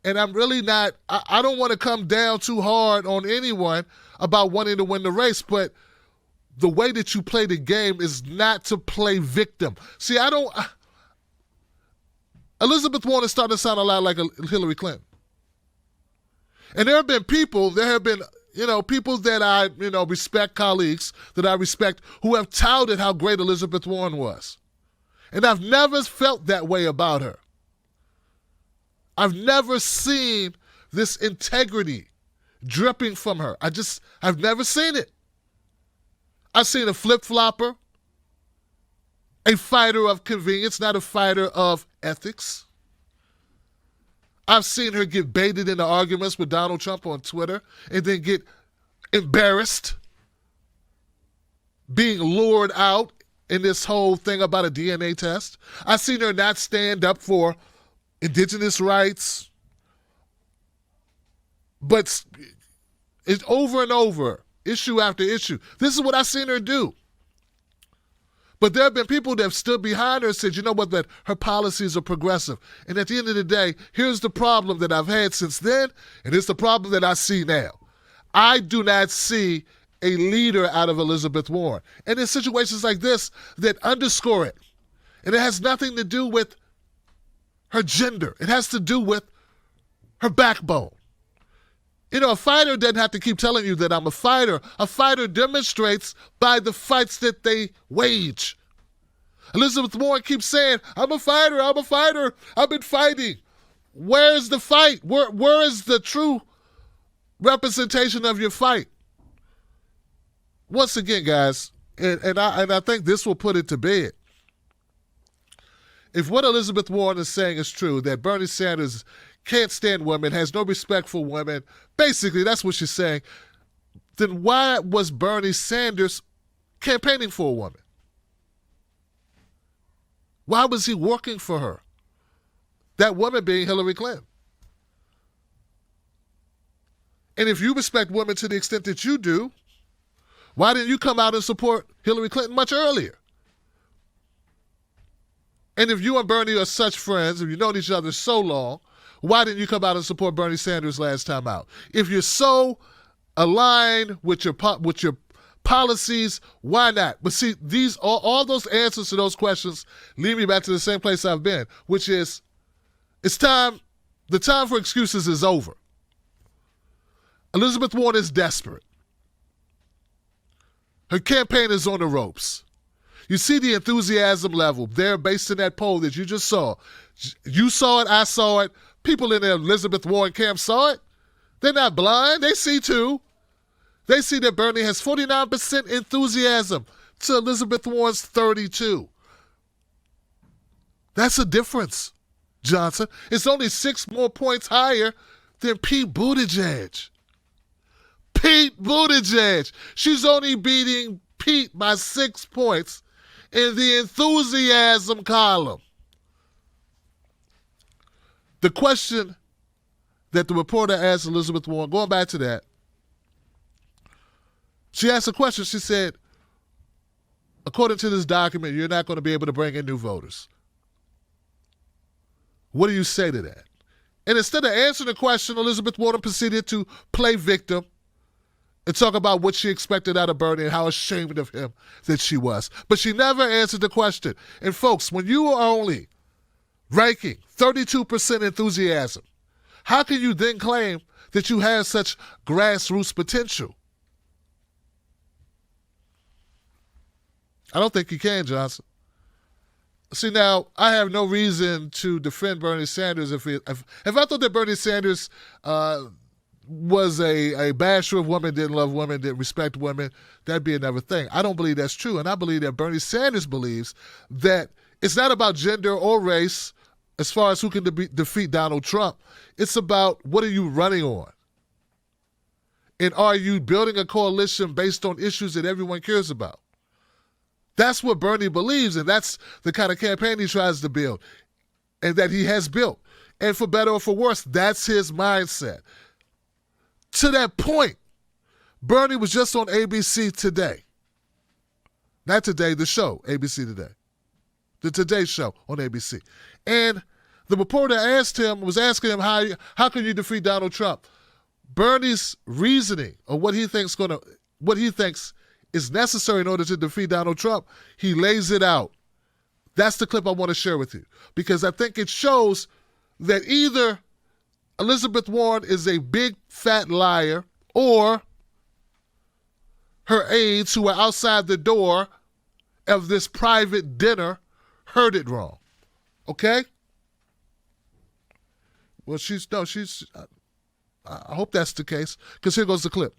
and I'm really not, I don't want to come down too hard on anyone about wanting to win the race, but the way that you play the game is not to play victim. See, Elizabeth Warren is starting to sound a lot like Hillary Clinton. And there have been people that I, respect, colleagues that I respect, who have touted how great Elizabeth Warren was. And I've never felt that way about her. I've never seen this integrity dripping from her. I've never seen it. I've seen a flip-flopper, a fighter of convenience, not a fighter of ethics. I've seen her get baited into arguments with Donald Trump on Twitter and then get embarrassed, being lured out in this whole thing about a DNA test. I've seen her not stand up for indigenous rights. But it's over and over, issue after issue. This is what I've seen her do. But there have been people that have stood behind her and said, you know what, that her policies are progressive. And at the end of the day, here's the problem that I've had since then, and it's the problem that I see now. I do not see a leader out of Elizabeth Warren. And in situations like this that underscore it, and it has nothing to do with her gender. It has to do with her backbone. A fighter doesn't have to keep telling you that I'm a fighter. A fighter demonstrates by the fights that they wage. Elizabeth Warren keeps saying, I'm a fighter, I've been fighting. Where's the fight? Where is the true representation of your fight? Once again, guys, and I think this will put it to bed. If what Elizabeth Warren is saying is true, that Bernie Sanders can't stand women, has no respect for women, basically that's what she's saying, then why was Bernie Sanders campaigning for a woman? Why was he working for her? That woman being Hillary Clinton. And if you respect women to the extent that you do, why didn't you come out and support Hillary Clinton much earlier? And if you and Bernie are such friends, if you've known each other so long, why didn't you come out and support Bernie Sanders last time out? If you're so aligned with your policies, why not? But see, all those answers to those questions lead me back to the same place I've been, which is the time for excuses is over. Elizabeth Warren is desperate. Her campaign is on the ropes. You see the enthusiasm level there based in that poll that you just saw. You saw it, I saw it. People in the Elizabeth Warren camp saw it. They're not blind. They see too. They see that Bernie has 49% enthusiasm to Elizabeth Warren's 32%. That's a difference, Johnson. It's only 6 more points higher than Pete Buttigieg. Pete Buttigieg. She's only beating Pete by 6 points in the enthusiasm column. The question that the reporter asked Elizabeth Warren, going back to that, she asked a question. She said, according to this document, you're not going to be able to bring in new voters. What do you say to that? And instead of answering the question, Elizabeth Warren proceeded to play victim and talk about what she expected out of Bernie and how ashamed of him that she was. But she never answered the question. And folks, when you are only ranking 32% enthusiasm, how can you then claim that you have such grassroots potential? I don't think you can, Johnson. See, now, I have no reason to defend Bernie Sanders if I thought that Bernie Sanders was a basher of women, didn't love women, didn't respect women, that'd be another thing. I don't believe that's true, and I believe that Bernie Sanders believes that it's not about gender or race as far as who can defeat Donald Trump. It's about what are you running on? And are you building a coalition based on issues that everyone cares about? That's what Bernie believes, and that's the kind of campaign he tries to build and that he has built. And for better or for worse, that's his mindset. To that point, Bernie was just on ABC Today. Not today, the show, ABC Today. The Today Show on ABC. And the reporter was asking him, how can you defeat Donald Trump? Bernie's reasoning of what he thinks is necessary in order to defeat Donald Trump, he lays it out. That's the clip I want to share with you because I think it shows that either Elizabeth Warren is a big fat liar or her aides who are outside the door of this private dinner heard it wrong. Okay? Well, I hope that's the case because here goes the clip.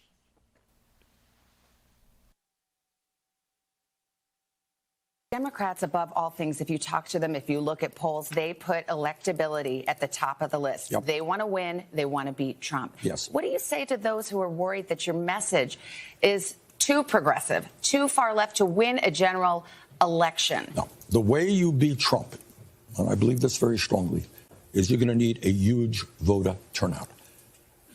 Democrats, above all things, if you talk to them, if you look at polls, they put electability at the top of the list. Yep. They want to win. They want to beat Trump. Yes. What do you say to those who are worried that your message is too progressive, too far left to win a general election? No. The way you beat Trump, and I believe this very strongly, is you're going to need a huge voter turnout.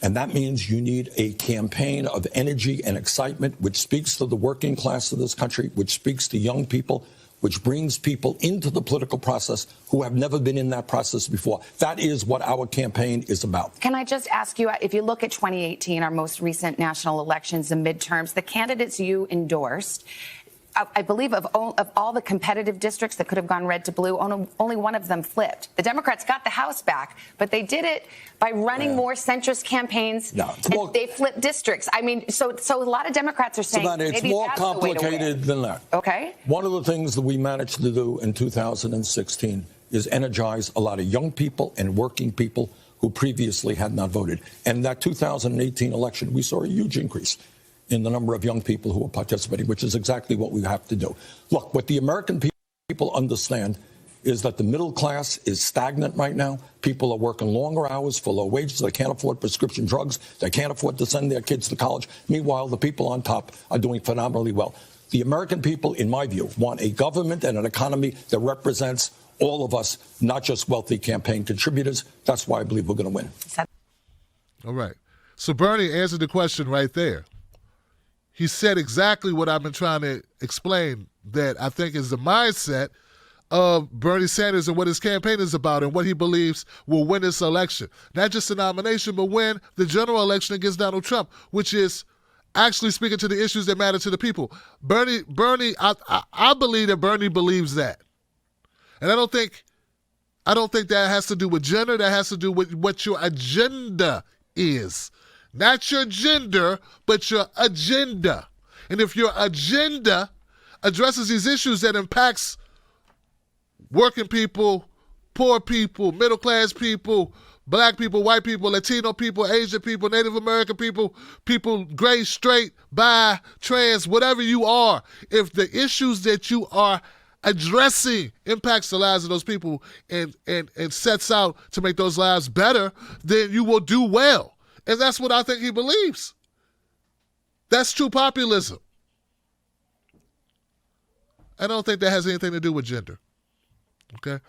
And that means you need a campaign of energy and excitement, which speaks to the working class of this country, which speaks to young people, which brings people into the political process who have never been in that process before. That is what our campaign is about. Can I just ask you, if you look at 2018, our most recent national elections, the midterms, the candidates you endorsed, I believe of all the competitive districts that could have gone red to blue, only one of them flipped. The Democrats got the House back, but they did it by running more centrist campaigns. No, and they flipped districts. I mean, so a lot of Democrats are saying Savannah, it's maybe more that's the way to complicated win. than that. Okay. One of the things that we managed to do in 2016 is energize a lot of young people and working people who previously had not voted. And that 2018 election, we saw a huge increase in the number of young people who are participating, which is exactly what we have to do. Look, what the American people understand is that the middle class is stagnant right now. People are working longer hours for low wages. They can't afford prescription drugs. They can't afford to send their kids to college. Meanwhile, the people on top are doing phenomenally well. The American people, in my view, want a government and an economy that represents all of us, not just wealthy campaign contributors. That's why I believe we're going to win. All right. So Bernie answered the question right there. He said exactly what I've been trying to explain, that I think is the mindset of Bernie Sanders and what his campaign is about and what he believes will win this election. Not just the nomination, but win the general election against Donald Trump, which is actually speaking to the issues that matter to the people. I believe that Bernie believes that. And I don't think that has to do with gender. That has to do with what your agenda is. Not your gender, but your agenda. And if your agenda addresses these issues that impacts working people, poor people, middle-class people, black people, white people, Latino people, Asian people, Native American people, people gray, straight, bi, trans, whatever you are, if the issues that you are addressing impacts the lives of those people and sets out to make those lives better, then you will do well. And that's what I think he believes. That's true populism. I don't think that has anything to do with gender. Okay?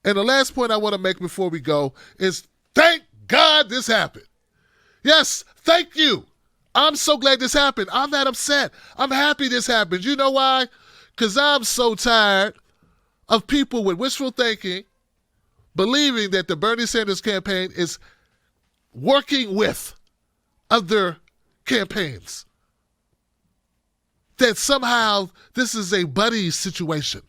And the last point I want to make before we go is thank God this happened. Yes, thank you. I'm so glad this happened. I'm not upset. I'm happy this happened. You know why? Because I'm so tired of people with wishful thinking believing that the Bernie Sanders campaign is working with other campaigns. That somehow this is a buddy situation.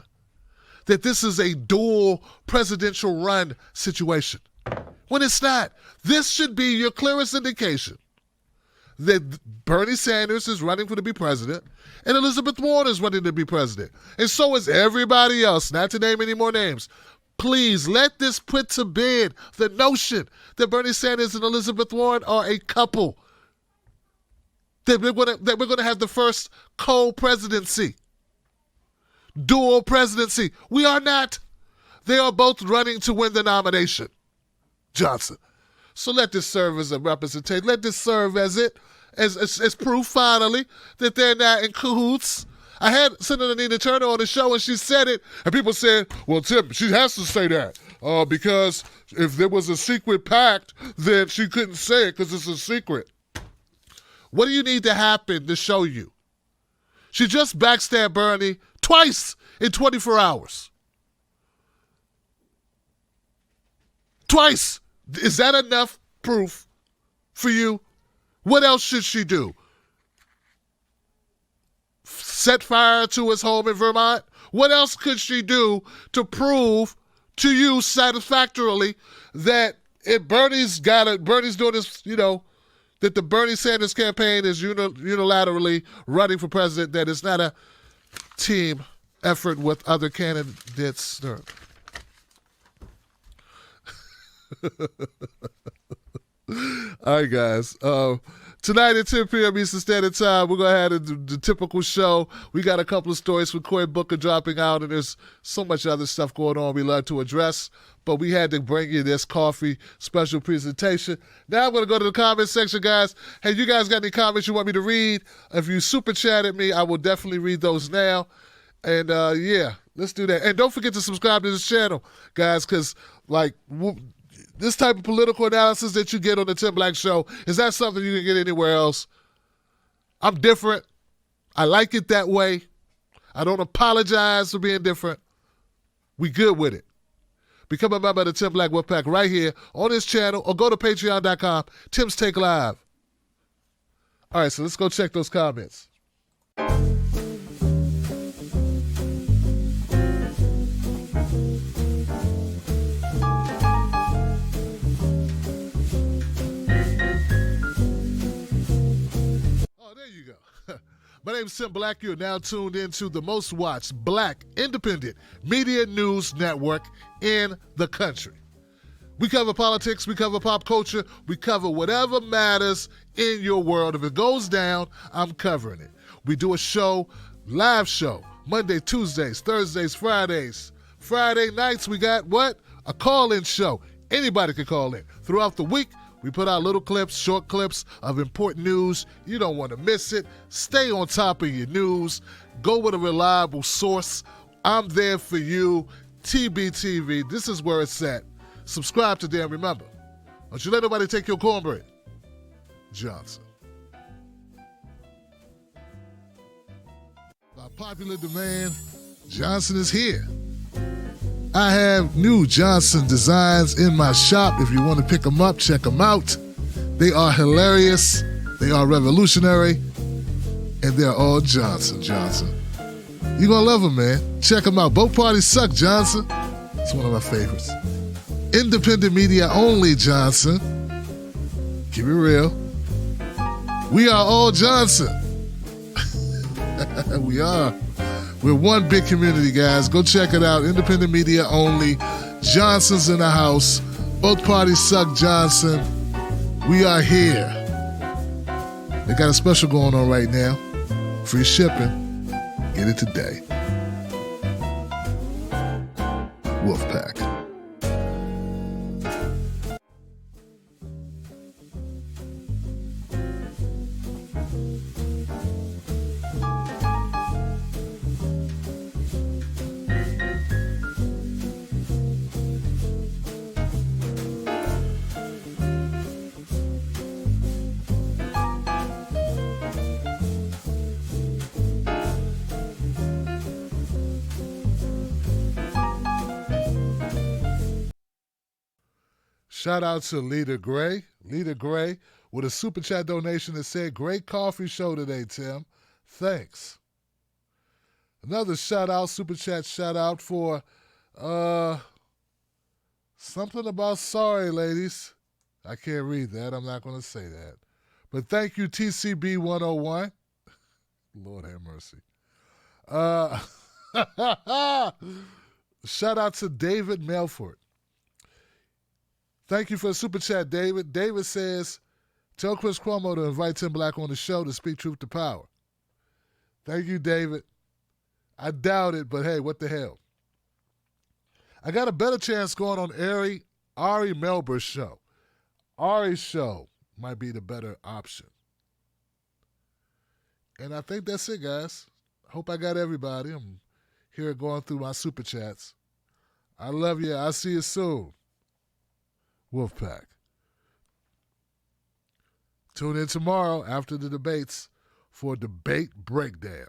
That this is a dual presidential run situation. When it's not. This should be your clearest indication that Bernie Sanders is running to be president and Elizabeth Warren is running to be president. And so is everybody else, not to name any more names. Please let this put to bed the notion that Bernie Sanders and Elizabeth Warren are a couple. That we're going to have the first co-presidency. Dual presidency. We are not. They are both running to win the nomination. Johnson. So let this serve as a representation. Let this serve as proof, finally, that they're not in cahoots. I had Senator Nina Turner on the show, and she said it, and people said, well, Tim, she has to say that because if there was a secret pact, then she couldn't say it because it's a secret. What do you need to happen to show you? She just backstabbed Bernie twice in 24 hours. Twice. Is that enough proof for you? What else should she do? Set fire to his home in Vermont? What else could she do to prove to you satisfactorily that if Bernie's doing this, that the Bernie Sanders campaign is unilaterally running for president, that it's not a team effort with other candidates? All right, guys. Tonight at 10 p.m. Eastern Standard Time, we're going to have the typical show. We got a couple of stories from Cory Booker dropping out, and there's so much other stuff going on we love to address. But we had to bring you this coffee special presentation. Now I'm going to go to the comment section, guys. Hey, you guys got any comments you want me to read? If you super chatted me, I will definitely read those now. And, yeah, let's do that. And don't forget to subscribe to this channel, guys, because, this type of political analysis that you get on the Tim Black Show is not something you can get anywhere else. I'm different. I like it that way. I don't apologize for being different. We good with it. Become a member of the Tim Black Wolfpack right here on this channel or go to patreon.com, Tim's Take Live. All right, so let's go check those comments. My name is Tim Black. You're now tuned into the most watched Black independent media news network in the country. We cover politics, we cover pop culture, we cover whatever matters in your world. If it goes down, I'm covering it. We do a show, live show, Monday, Tuesdays, Thursdays, Fridays. Friday nights, we got what? A call-in show. Anybody can call in. Throughout the week, we put out little clips, short clips of important news. You don't want to miss it. Stay on top of your news. Go with a reliable source. I'm there for you. TBTV. This is where it's at. Subscribe today and remember, don't you let nobody take your cornbread. Johnson. By popular demand, Johnson is here. I have new Johnson designs in my shop. If you want to pick them up, check them out. They are hilarious. They are revolutionary. And they're all Johnson. You're going to love them, man. Check them out. Both parties suck, Johnson. It's one of my favorites. Independent media only, Johnson. Keep it real. We are all Johnson. We are. We're one big community, guys. Go check it out. Independent media only. Johnson's in the house. Both parties suck Johnson. We are here. They got a special going on right now. Free shipping. Get it today. Wolfpack. Shout out to Lita Gray. Lita Gray with a super chat donation that said, great coffee show today, Tim. Thanks. Another shout out, super chat shout out for something about sorry, ladies. I can't read that. I'm not going to say that. But thank you, TCB 101. Lord have mercy. Shout out to David Melford. Thank you for the super chat, David. David says, tell Chris Cuomo to invite Tim Black on the show to speak truth to power. Thank you, David. I doubt it, but hey, what the hell? I got a better chance going on Ari Melber's show. Ari's show might be the better option. And I think that's it, guys. Hope I got everybody. I'm here going through my super chats. I love you. I'll see you soon. Wolfpack. Tune in tomorrow after the debates for Debate Breakdown.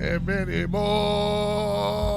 and many more.